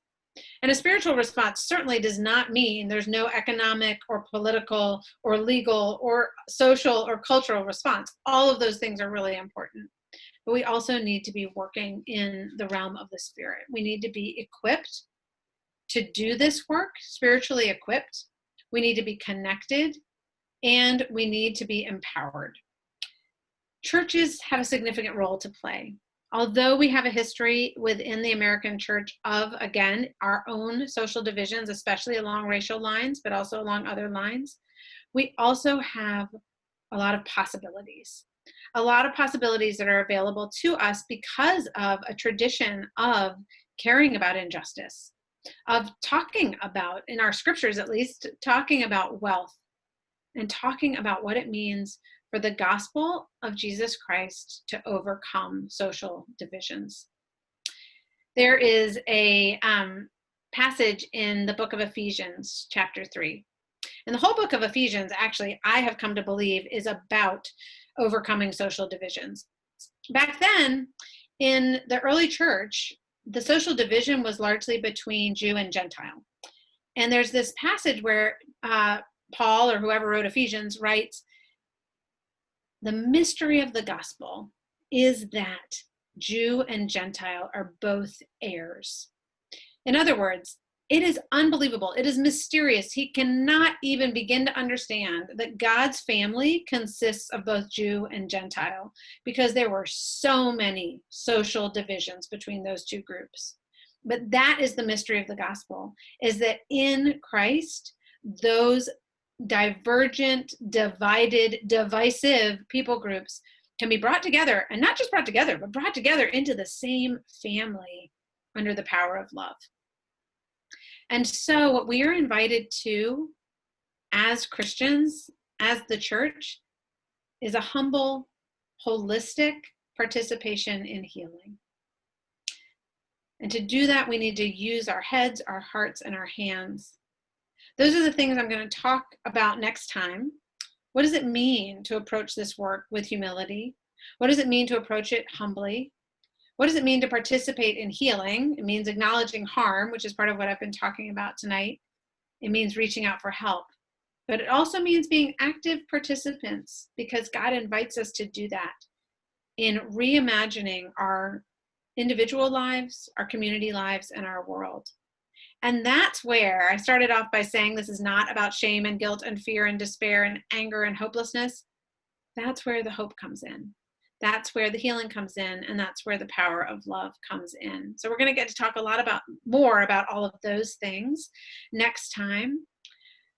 And a spiritual response certainly does not mean there's no economic or political or legal or social or cultural response. All of those things are really important. But we also need to be working in the realm of the spirit. We need to be equipped to do this work, spiritually equipped. We need to be connected, and we need to be empowered. Churches have a significant role to play. Although we have a history within the American church of, again, our own social divisions, especially along racial lines, but also along other lines, we also have a lot of possibilities. A lot of possibilities that are available to us because of a tradition of caring about injustice, of talking about, in our scriptures at least, talking about wealth and talking about what it means for the gospel of Jesus Christ to overcome social divisions. There is a passage in the book of Ephesians, chapter 3. And the whole book of Ephesians, actually, I have come to believe, is about overcoming social divisions. Back then, in the early church, the social division was largely between Jew and Gentile. And there's this passage where Paul, or whoever wrote Ephesians, writes, the mystery of the gospel is that Jew and Gentile are both heirs. In other words, it is unbelievable. It is mysterious. He cannot even begin to understand that God's family consists of both Jew and Gentile, because there were so many social divisions between those two groups. But that is the mystery of the gospel, is that in Christ, those divergent, divided, divisive people groups can be brought together, and not just brought together, but brought together into the same family under the power of love. And so what we are invited to as Christians, as the church, is a humble, holistic participation in healing. And to do that, we need to use our heads, our hearts, and our hands. Those are the things I'm going to talk about next time. What does it mean to approach this work with humility? What does it mean to approach it humbly? What does it mean to participate in healing? It means acknowledging harm, which is part of what I've been talking about tonight. It means reaching out for help. But it also means being active participants, because God invites us to do that in reimagining our individual lives, our community lives, and our world. And that's where I started off by saying this is not about shame and guilt and fear and despair and anger and hopelessness. That's where the hope comes in. That's where the healing comes in, and that's where the power of love comes in. So we're going to get to talk a lot more about all of those things next time.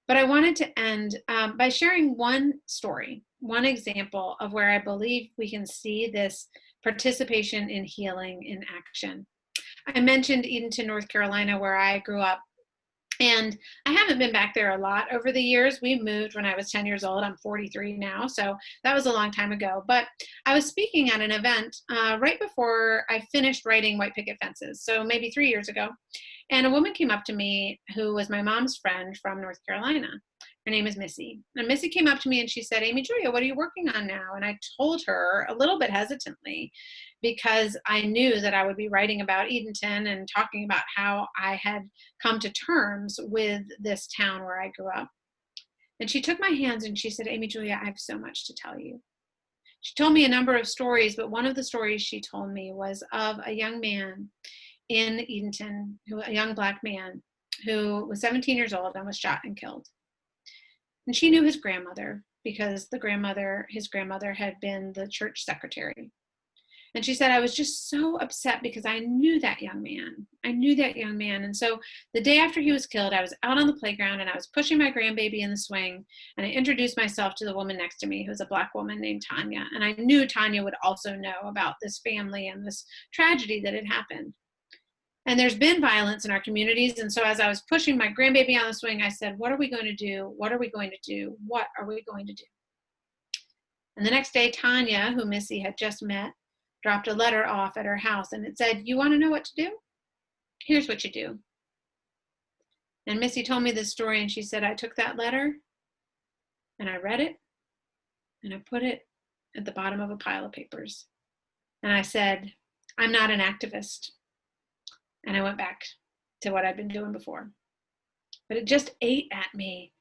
But I wanted to end by sharing one story, one example of where I believe we can see this participation in healing in action. I mentioned Edenton, North Carolina, where I grew up. And I haven't been back there a lot over the years. We moved when I was 10 years old. I'm 43 now, so that was a long time ago. But I was speaking at an event right before I finished writing White Picket Fences, so maybe 3 years ago. And a woman came up to me who was my mom's friend from North Carolina. Her name is Missy. And Missy came up to me and she said, Amy Julia, what are you working on now? And I told her a little bit hesitantly, because I knew that I would be writing about Edenton and talking about how I had come to terms with this town where I grew up. And she took my hands and she said, Amy Julia, I have so much to tell you. She told me a number of stories, but one of the stories she told me was of a young man in Edenton, a young Black man who was 17 years old and was shot and killed. And she knew his grandmother, because his grandmother had been the church secretary. And she said, I was just so upset because I knew that young man. And so the day after he was killed, I was out on the playground and I was pushing my grandbaby in the swing. And I introduced myself to the woman next to me, who was a Black woman named Tanya. And I knew Tanya would also know about this family and this tragedy that had happened. And there's been violence in our communities. And so as I was pushing my grandbaby on the swing, I said, what are we going to do? What are we going to do? What are we going to do? And the next day, Tanya, who Missy had just met, dropped a letter off at her house, and it said, you want to know what to do? Here's what you do. And Missy told me this story, and she said, I took that letter and I read it and I put it at the bottom of a pile of papers. And I said, I'm not an activist. And I went back to what I'd been doing before. But it just ate at me,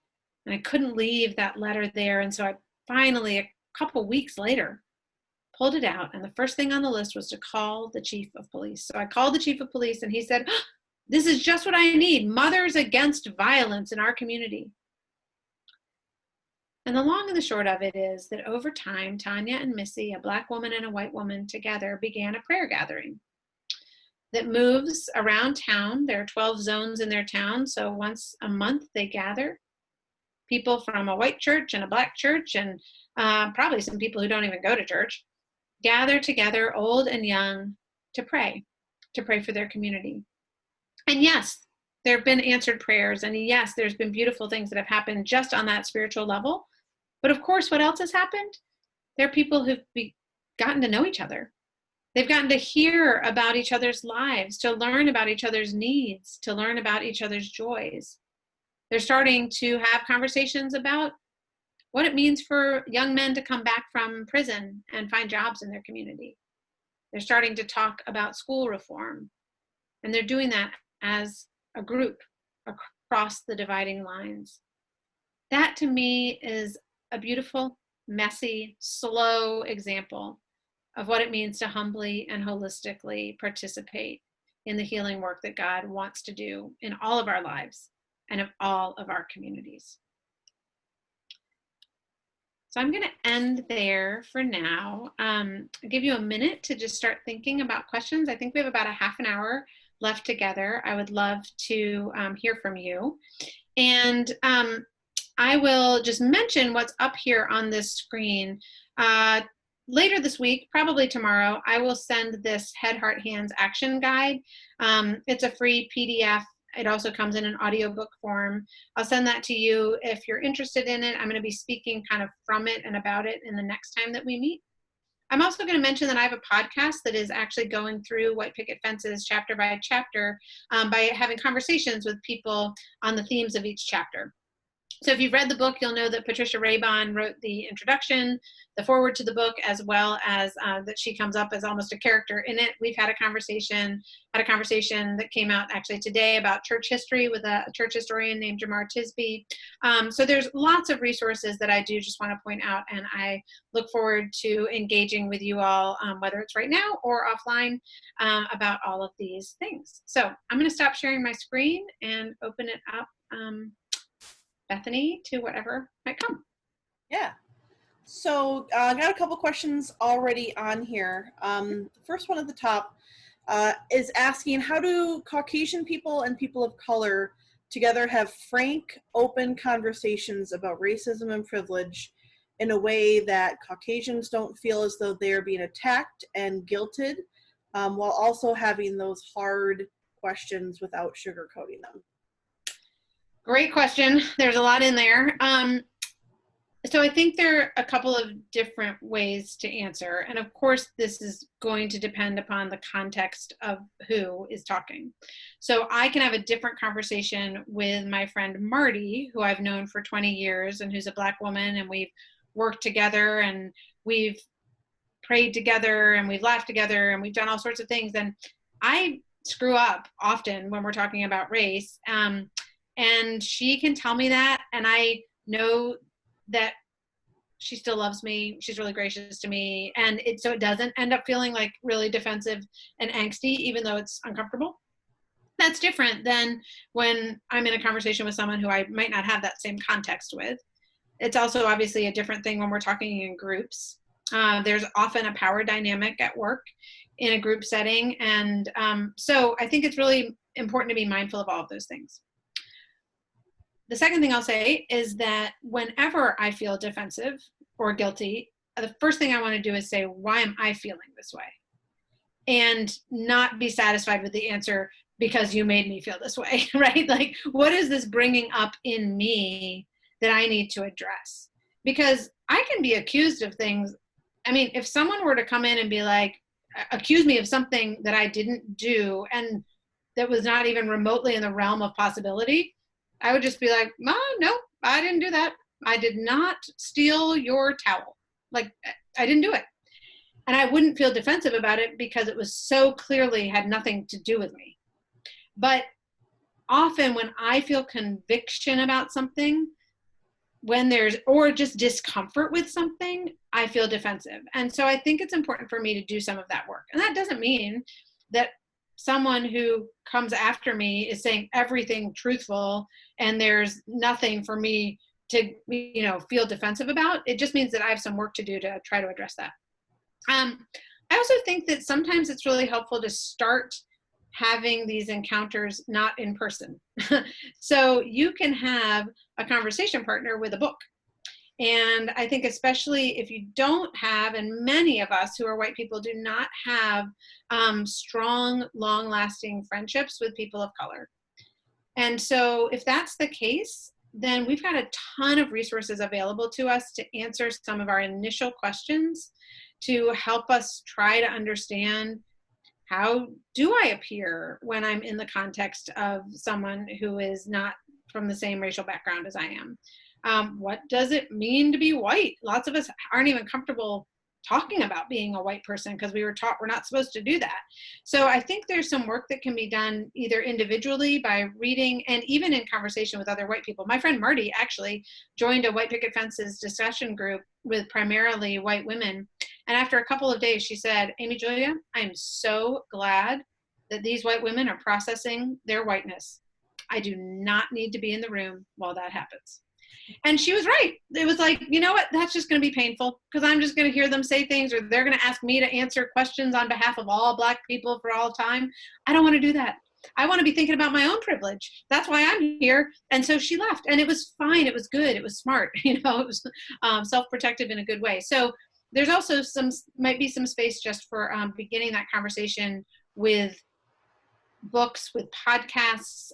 and I couldn't leave that letter there. And so I finally, a couple weeks later, pulled it out, and the first thing on the list was to call the chief of police. So I called the chief of police, and he said, oh, this is just what I need, Mothers Against Violence in our community. And the long and the short of it is that over time, Tanya and Missy, a Black woman and a white woman together, began a prayer gathering that moves around town. There are 12 zones in their town, so once a month they gather. People from a white church and a Black church, and probably some people who don't even go to church, gather together, old and young, to pray for their community. And yes, there have been answered prayers, and yes, there's been beautiful things that have happened just on that spiritual level. But of course, what else has happened? There are people who've gotten to know each other. They've gotten to hear about each other's lives, to learn about each other's needs, to learn about each other's joys. They're starting to have conversations about what it means for young men to come back from prison and find jobs in their community. They're starting to talk about school reform, and they're doing that as a group across the dividing lines. That to me is a beautiful, messy, slow example of what it means to humbly and holistically participate in the healing work that God wants to do in all of our lives and of all of our communities. So I'm going to end there for now. I'll give you a minute to just start thinking about questions. I think we have about a half an hour left together. I would love to hear from you. And I will just mention what's up here on this screen. Later this week, probably tomorrow, I will send this Head, Heart, Hands action guide. It's a free PDF. It also comes in an audiobook form. I'll send that to you if you're interested in it. I'm going to be speaking kind of from it and about it in the next time that we meet. I'm also going to mention that I have a podcast that is actually going through White Picket Fences chapter by chapter by having conversations with people on the themes of each chapter. So if you've read the book, you'll know that Patricia Raybon wrote the introduction, the foreword to the book, as well as that she comes up as almost a character in it. We've had a conversation that came out actually today about church history with a church historian named Jamar Tisby. So there's lots of resources that I do just want to point out, and I look forward to engaging with you all, whether it's right now or offline, about all of these things. So I'm going to stop sharing my screen and open it up, Bethany, to whatever might come. Yeah. So I got a couple questions already on here. The first one at the top is asking, how do Caucasian people and people of color together have frank, open conversations about racism and privilege in a way that Caucasians don't feel as though they're being attacked and guilted, while also having those hard questions without sugarcoating them? Great question. There's a lot in there. So I think there are a couple of different ways to answer. And of course, this is going to depend upon the context of who is talking. So I can have a different conversation with my friend Marty, who I've known for 20 years and who's a Black woman, and we've worked together and we've prayed together and we've laughed together and we've done all sorts of things. And I screw up often when we're talking about race. And she can tell me that, and I know that she still loves me. She's really gracious to me. And so it doesn't end up feeling like really defensive and angsty, even though it's uncomfortable. That's different than when I'm in a conversation with someone who I might not have that same context with. It's also obviously a different thing when we're talking in groups. There's often a power dynamic at work in a group setting. And so I think it's really important to be mindful of all of those things. The second thing I'll say is that whenever I feel defensive or guilty, the first thing I want to do is say, why am I feeling this way? And not be satisfied with the answer because you made me feel this way, right? Like, what is this bringing up in me that I need to address? Because I can be accused of things. I mean, if someone were to come in and be like, accuse me of something that I didn't do and that was not even remotely in the realm of possibility, I would just be like, no, I didn't do that. I did not steal your towel. Like, I didn't do it. And I wouldn't feel defensive about it because it was so clearly had nothing to do with me. But often when I feel conviction about something, or just discomfort with something, I feel defensive. And so I think it's important for me to do some of that work. And that doesn't mean that someone who comes after me is saying everything truthful and there's nothing for me to, feel defensive about. It just means that I have some work to do to try to address that. I also think that sometimes it's really helpful to start having these encounters not in person. So you can have a conversation partner with a book. And I think especially if you don't have, and many of us who are white people do not have strong, long-lasting friendships with people of color. And so if that's the case, then we've got a ton of resources available to us to answer some of our initial questions to help us try to understand, how do I appear when I'm in the context of someone who is not from the same racial background as I am? What does it mean to be white? Lots of us aren't even comfortable talking about being a white person because we were taught we're not supposed to do that. So I think there's some work that can be done either individually by reading and even in conversation with other white people. My friend Marty actually joined a White Picket Fences discussion group with primarily white women. And after a couple of days, she said, Amy Julia, I'm so glad that these white women are processing their whiteness. I do not need to be in the room while that happens. And she was right. It was like, you know what, that's just going to be painful because I'm just going to hear them say things, or they're going to ask me to answer questions on behalf of all Black people for all time. I don't want to do that. I want to be thinking about my own privilege. That's why I'm here. And so she left, and it was fine. It was good. It was smart. It was self-protective in a good way. So there's also might be some space just for beginning that conversation with books, with podcasts,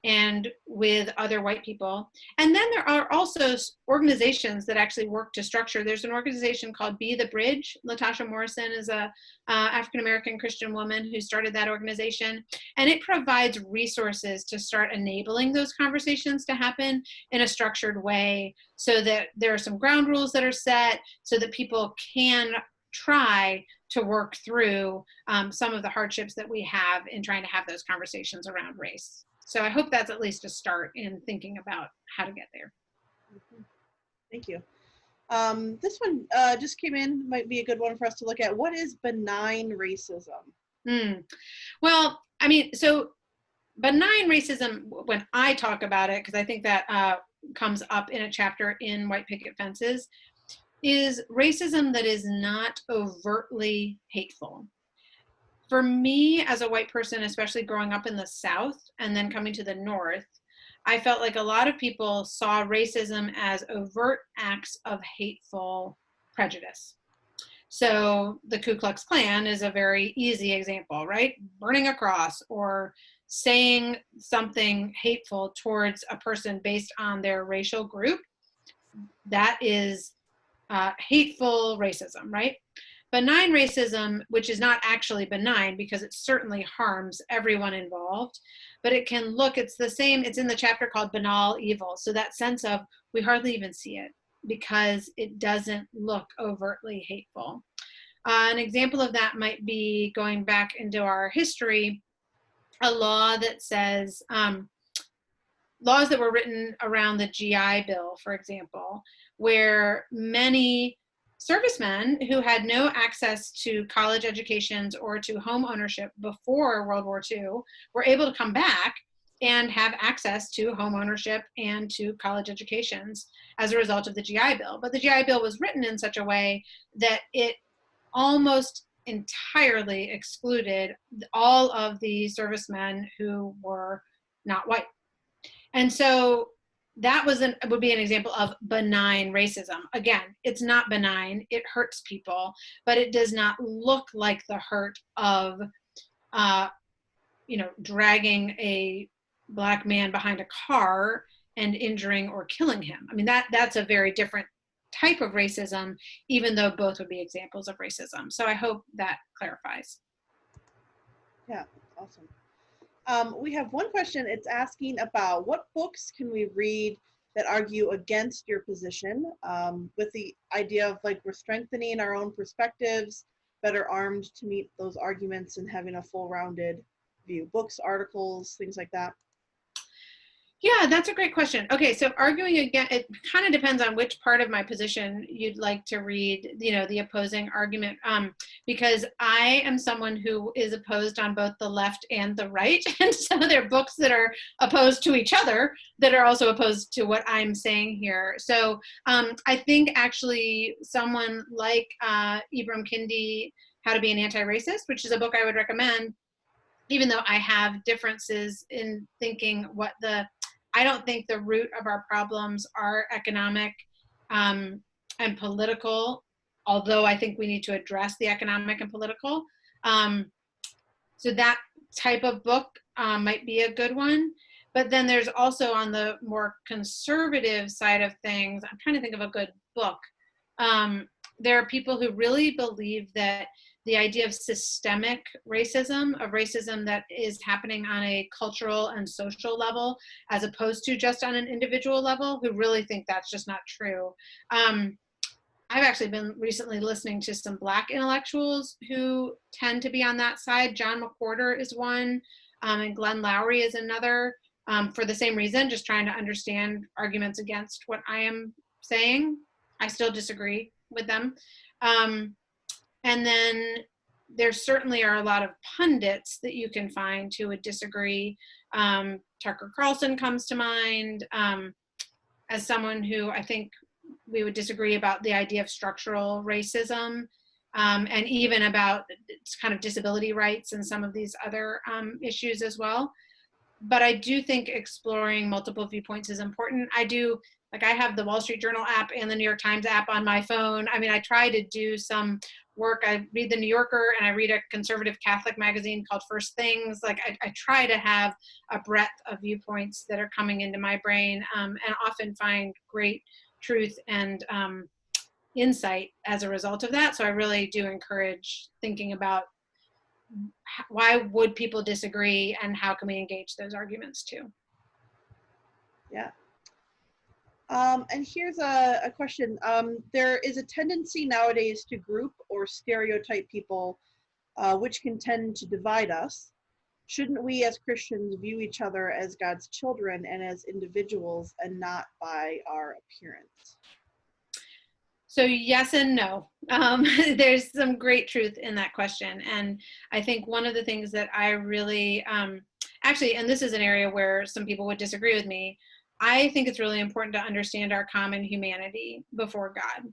and with other white people. And then there are also organizations that actually work to structure. There's an organization called Be the Bridge. Latasha Morrison is a African-American Christian woman who started that organization. And it provides resources to start enabling those conversations to happen in a structured way, so that there are some ground rules that are set so that people can try to work through some of the hardships that we have in trying to have those conversations around race. So I hope that's at least a start in thinking about how to get there. Thank you. This one just came in, might be a good one for us to look at. What is benign racism? Well, I mean, so benign racism, when I talk about it, because I think that comes up in a chapter in White Picket Fences, is racism that is not overtly hateful. For me, as a white person, especially growing up in the South and then coming to the North, I felt like a lot of people saw racism as overt acts of hateful prejudice. So the Ku Klux Klan is a very easy example, right? Burning a cross or saying something hateful towards a person based on their racial group. That is hateful racism, right? Benign racism, which is not actually benign because it certainly harms everyone involved, but it can look, it's the same, it's in the chapter called Banal Evil. So that sense of we hardly even see it because it doesn't look overtly hateful. An example of that might be, going back into our history, a law that says, laws that were written around the GI Bill, for example, where many servicemen who had no access to college educations or to home ownership before World War II were able to come back and have access to home ownership and to college educations as a result of the GI Bill. But the GI Bill was written in such a way that it almost entirely excluded all of the servicemen who were not white. And so that would be an example of benign racism. Again, it's not benign, it hurts people, but it does not look like the hurt of, dragging a Black man behind a car and injuring or killing him. I mean, that's a very different type of racism, even though both would be examples of racism. So I hope that clarifies. Yeah, awesome. We have one question. It's asking about what books can we read that argue against your position, with the idea of like we're strengthening our own perspectives, better armed to meet those arguments and having a full rounded view. Books, articles, things like that. Yeah, that's a great question. Okay, so arguing again, it kind of depends on which part of my position you'd like to read, the opposing argument, because I am someone who is opposed on both the left and the right. And so there are books that are opposed to each other that are also opposed to what I'm saying here. So I think actually someone like Ibram Kendi, How to Be an Anti-Racist, which is a book I would recommend, even though I have differences in thinking I don't think the root of our problems are economic and political, although I think we need to address the economic and political. So that type of book might be a good one. But then there's also, on the more conservative side of things, I'm trying to think of a good book. there are people who really believe that the idea of systemic racism, of racism that is happening on a cultural and social level, as opposed to just on an individual level, who really think that's just not true. I've actually been recently listening to some Black intellectuals who tend to be on that side. John McWhorter is one, and Glenn Lowry is another, for the same reason, just trying to understand arguments against what I am saying. I still disagree with them. And then there certainly are a lot of pundits that you can find who would disagree. Tucker Carlson comes to mind as someone who I think we would disagree about the idea of structural racism, and even about kind of disability rights and some of these other issues as well. But I do think exploring multiple viewpoints is important. I have the Wall Street Journal app and the New York Times app on my phone. I mean, I try to do some work. I read the New Yorker and I read a conservative Catholic magazine called First Things. Like I try to have a breadth of viewpoints that are coming into my brain, and often find great truth and insight as a result of that. So I really do encourage thinking about why would people disagree and how can we engage those arguments too. Yeah. And here's a question. There is a tendency nowadays to group or stereotype people, which can tend to divide us. Shouldn't we as Christians view each other as God's children and as individuals and not by our appearance? So yes and no. There's some great truth in that question. And I think one of the things that I really, actually, and this is an area where some people would disagree with me, I think it's really important to understand our common humanity before God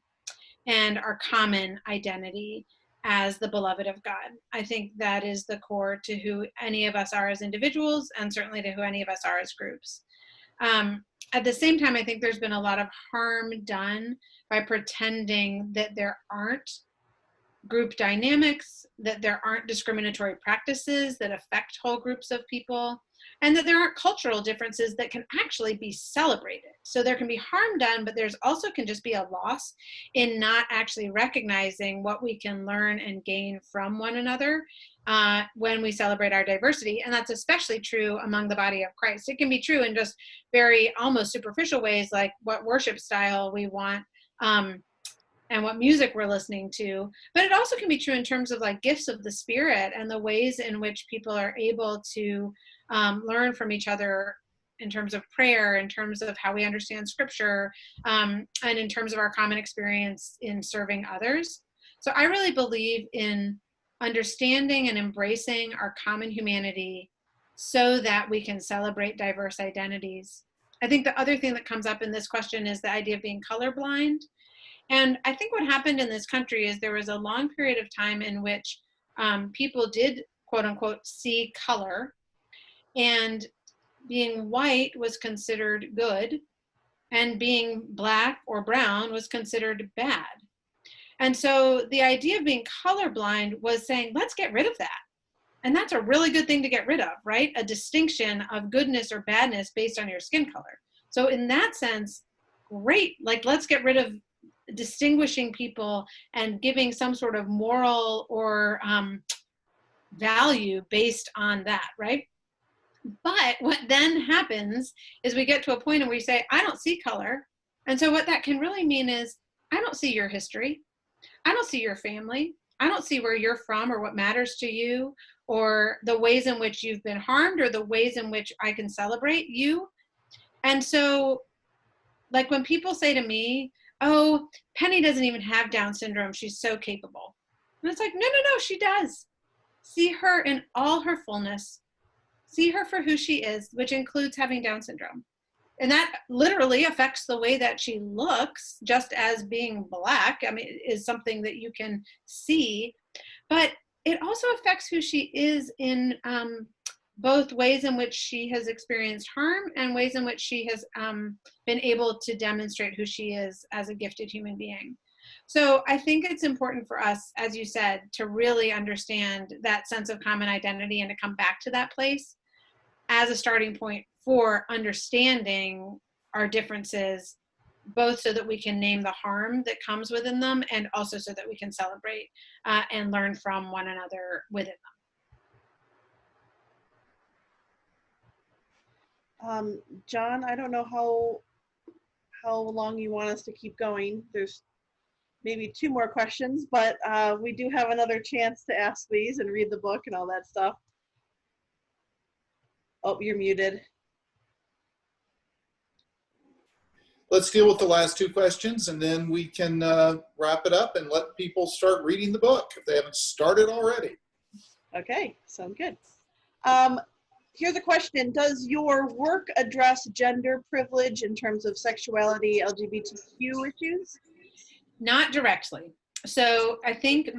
and our common identity as the beloved of God. I think that is the core to who any of us are as individuals, and certainly to who any of us are as groups. At the same time, I think there's been a lot of harm done by pretending that there aren't group dynamics, that there aren't discriminatory practices that affect whole groups of people, and that there aren't cultural differences that can actually be celebrated. So there can be harm done, but there's also can just be a loss in not actually recognizing what we can learn and gain from one another when we celebrate our diversity. And that's especially true among the body of Christ. It can be true in just very almost superficial ways, like what worship style we want, and what music we're listening to. But it also can be true in terms of like gifts of the Spirit and the ways in which people are able to learn from each other in terms of prayer, in terms of how we understand Scripture, and in terms of our common experience in serving others. So I really believe in understanding and embracing our common humanity so that we can celebrate diverse identities. I think the other thing that comes up in this question is the idea of being colorblind. And I think what happened in this country is there was a long period of time in which people did, quote unquote, see color, and being white was considered good, and being Black or brown was considered bad. And so the idea of being colorblind was saying, let's get rid of that. And that's a really good thing to get rid of, right? A distinction of goodness or badness based on your skin color. So in that sense, great, like let's get rid of distinguishing people and giving some sort of moral or value based on that, right? But what then happens is we get to a point where we say, I don't see color. And so what that can really mean is, I don't see your history. I don't see your family. I don't see where you're from or what matters to you or the ways in which you've been harmed or the ways in which I can celebrate you. And so like when people say to me, oh, Penny doesn't even have Down syndrome, she's so capable. And it's like, no, she does. See her in all her fullness. See her for who she is, which includes having Down syndrome. And that literally affects the way that she looks, just as being Black, I mean, is something that you can see. But it also affects who she is in both ways in which she has experienced harm and ways in which she has been able to demonstrate who she is as a gifted human being. So I think it's important for us, as you said, to really understand that sense of common identity and to come back to that place as a starting point for understanding our differences both so that we can name the harm that comes within them, and also so that we can celebrate and learn from one another within them. John, I don't know how long you want us to keep going. There's maybe 2 more questions, but we do have another chance to ask these and read the book and all that stuff. Oh, you're muted. Let's deal with the last 2 questions, and then we can wrap it up and let people start reading the book if they haven't started already. Okay, sounds good. Here's a question. Does your work address gender privilege in terms of sexuality, LGBTQ issues? Not directly. So I think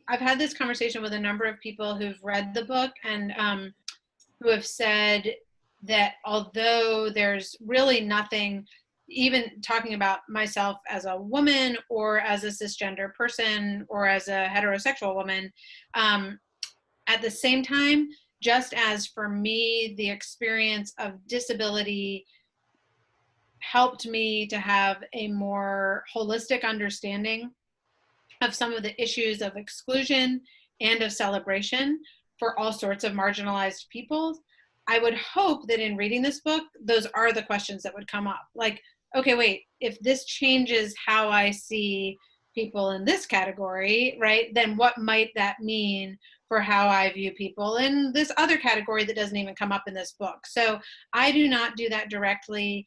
I've had this conversation with a number of people who've read the book and who have said that although there's really nothing, even talking about myself as a woman or as a cisgender person or as a heterosexual woman, at the same time, just as for me, the experience of disability helped me to have a more holistic understanding of some of the issues of exclusion and of celebration for all sorts of marginalized people. I would hope that in reading this book, those are the questions that would come up. Like, okay, wait, if this changes how I see people in this category, right, then what might that mean for how I view people in this other category that doesn't even come up in this book? So I do not do that directly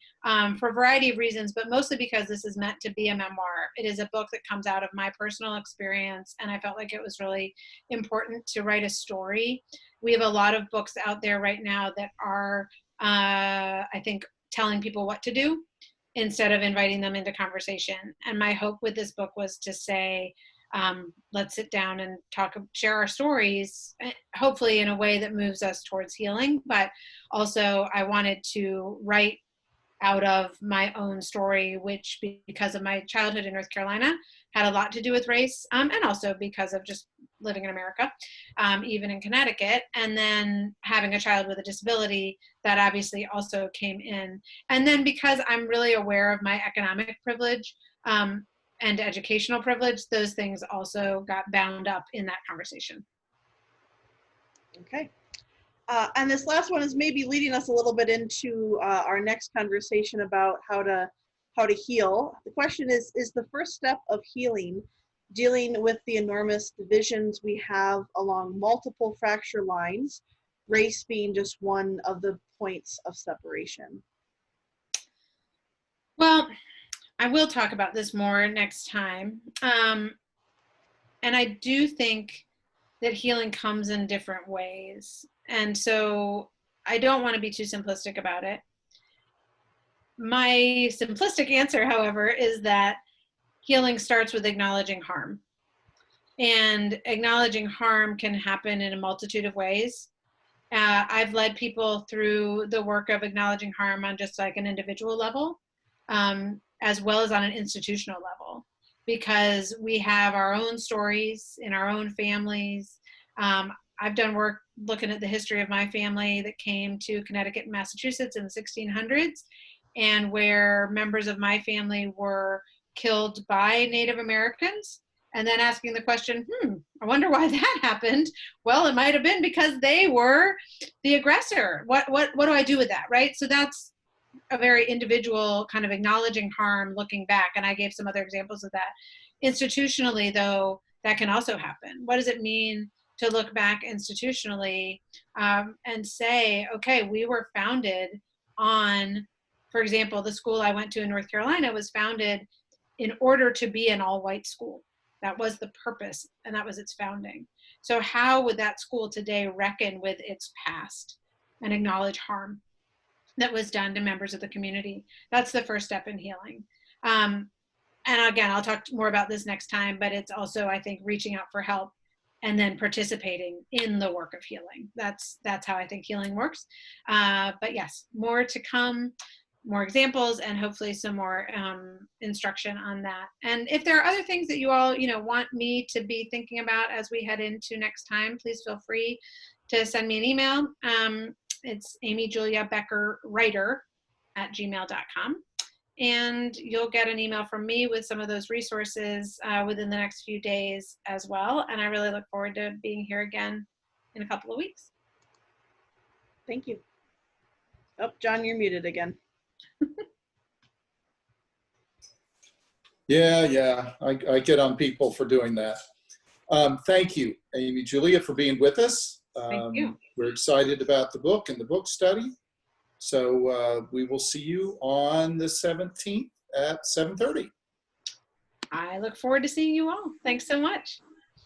for a variety of reasons, but mostly because this is meant to be a memoir. It is a book that comes out of my personal experience, and I felt like it was really important to write a story. We have a lot of books out there right now that are, I think, telling people what to do instead of inviting them into conversation. And my hope with this book was to say, let's sit down and talk, share our stories, hopefully in a way that moves us towards healing. But also I wanted to write out of my own story, which because of my childhood in North Carolina had a lot to do with race, and also because of just living in America, even in Connecticut, and then having a child with a disability, that obviously also came in. And then because I'm really aware of my economic privilege and educational privilege, those things also got bound up in that conversation. Okay. And this last one is maybe leading us a little bit into our next conversation about how to heal. The question is the first step of healing dealing with the enormous divisions we have along multiple fracture lines, race being just one of the points of separation? Well, I will talk about this more next time. And I do think that healing comes in different ways. And so I don't want to be too simplistic about it. My simplistic answer, however, is that healing starts with acknowledging harm. And acknowledging harm can happen in a multitude of ways. I've led people through the work of acknowledging harm on just like an individual level, as well as on an institutional level, because we have our own stories in our own families. I've done work looking at the history of my family that came to Connecticut and Massachusetts in the 1600s, and where members of my family were killed by Native Americans, and then asking the question, I wonder why that happened. Well, it might have been because they were the aggressor. What do I do with that, right? So that's a very individual kind of acknowledging harm, looking back, and I gave some other examples of that. Institutionally, though, that can also happen. What does it mean to look back institutionally and say, okay, we were founded on, for example, the school I went to in North Carolina was founded in order to be an all-white school. That was the purpose, and that was its founding. So how would that school today reckon with its past and acknowledge harm that was done to members of the community? That's the first step in healing. And again, I'll talk more about this next time, but it's also, I think, reaching out for help and then participating in the work of healing. That's how I think healing works. But yes, more to come, more examples, and hopefully some more instruction on that. And if there are other things that you all, want me to be thinking about as we head into next time, please feel free to send me an email. It's Amy Julia Becker Writer @gmail.com. And you'll get an email from me with some of those resources within the next few days as well. And I really look forward to being here again in a couple of weeks. Thank you. Oh, John, you're muted again. Yeah, I get on people for doing that. Thank you, Amy Julia, for being with us. Thank you. We're excited about the book and the book study. So we will see you on the 17th at 7:30. I look forward to seeing you all. Thanks so much.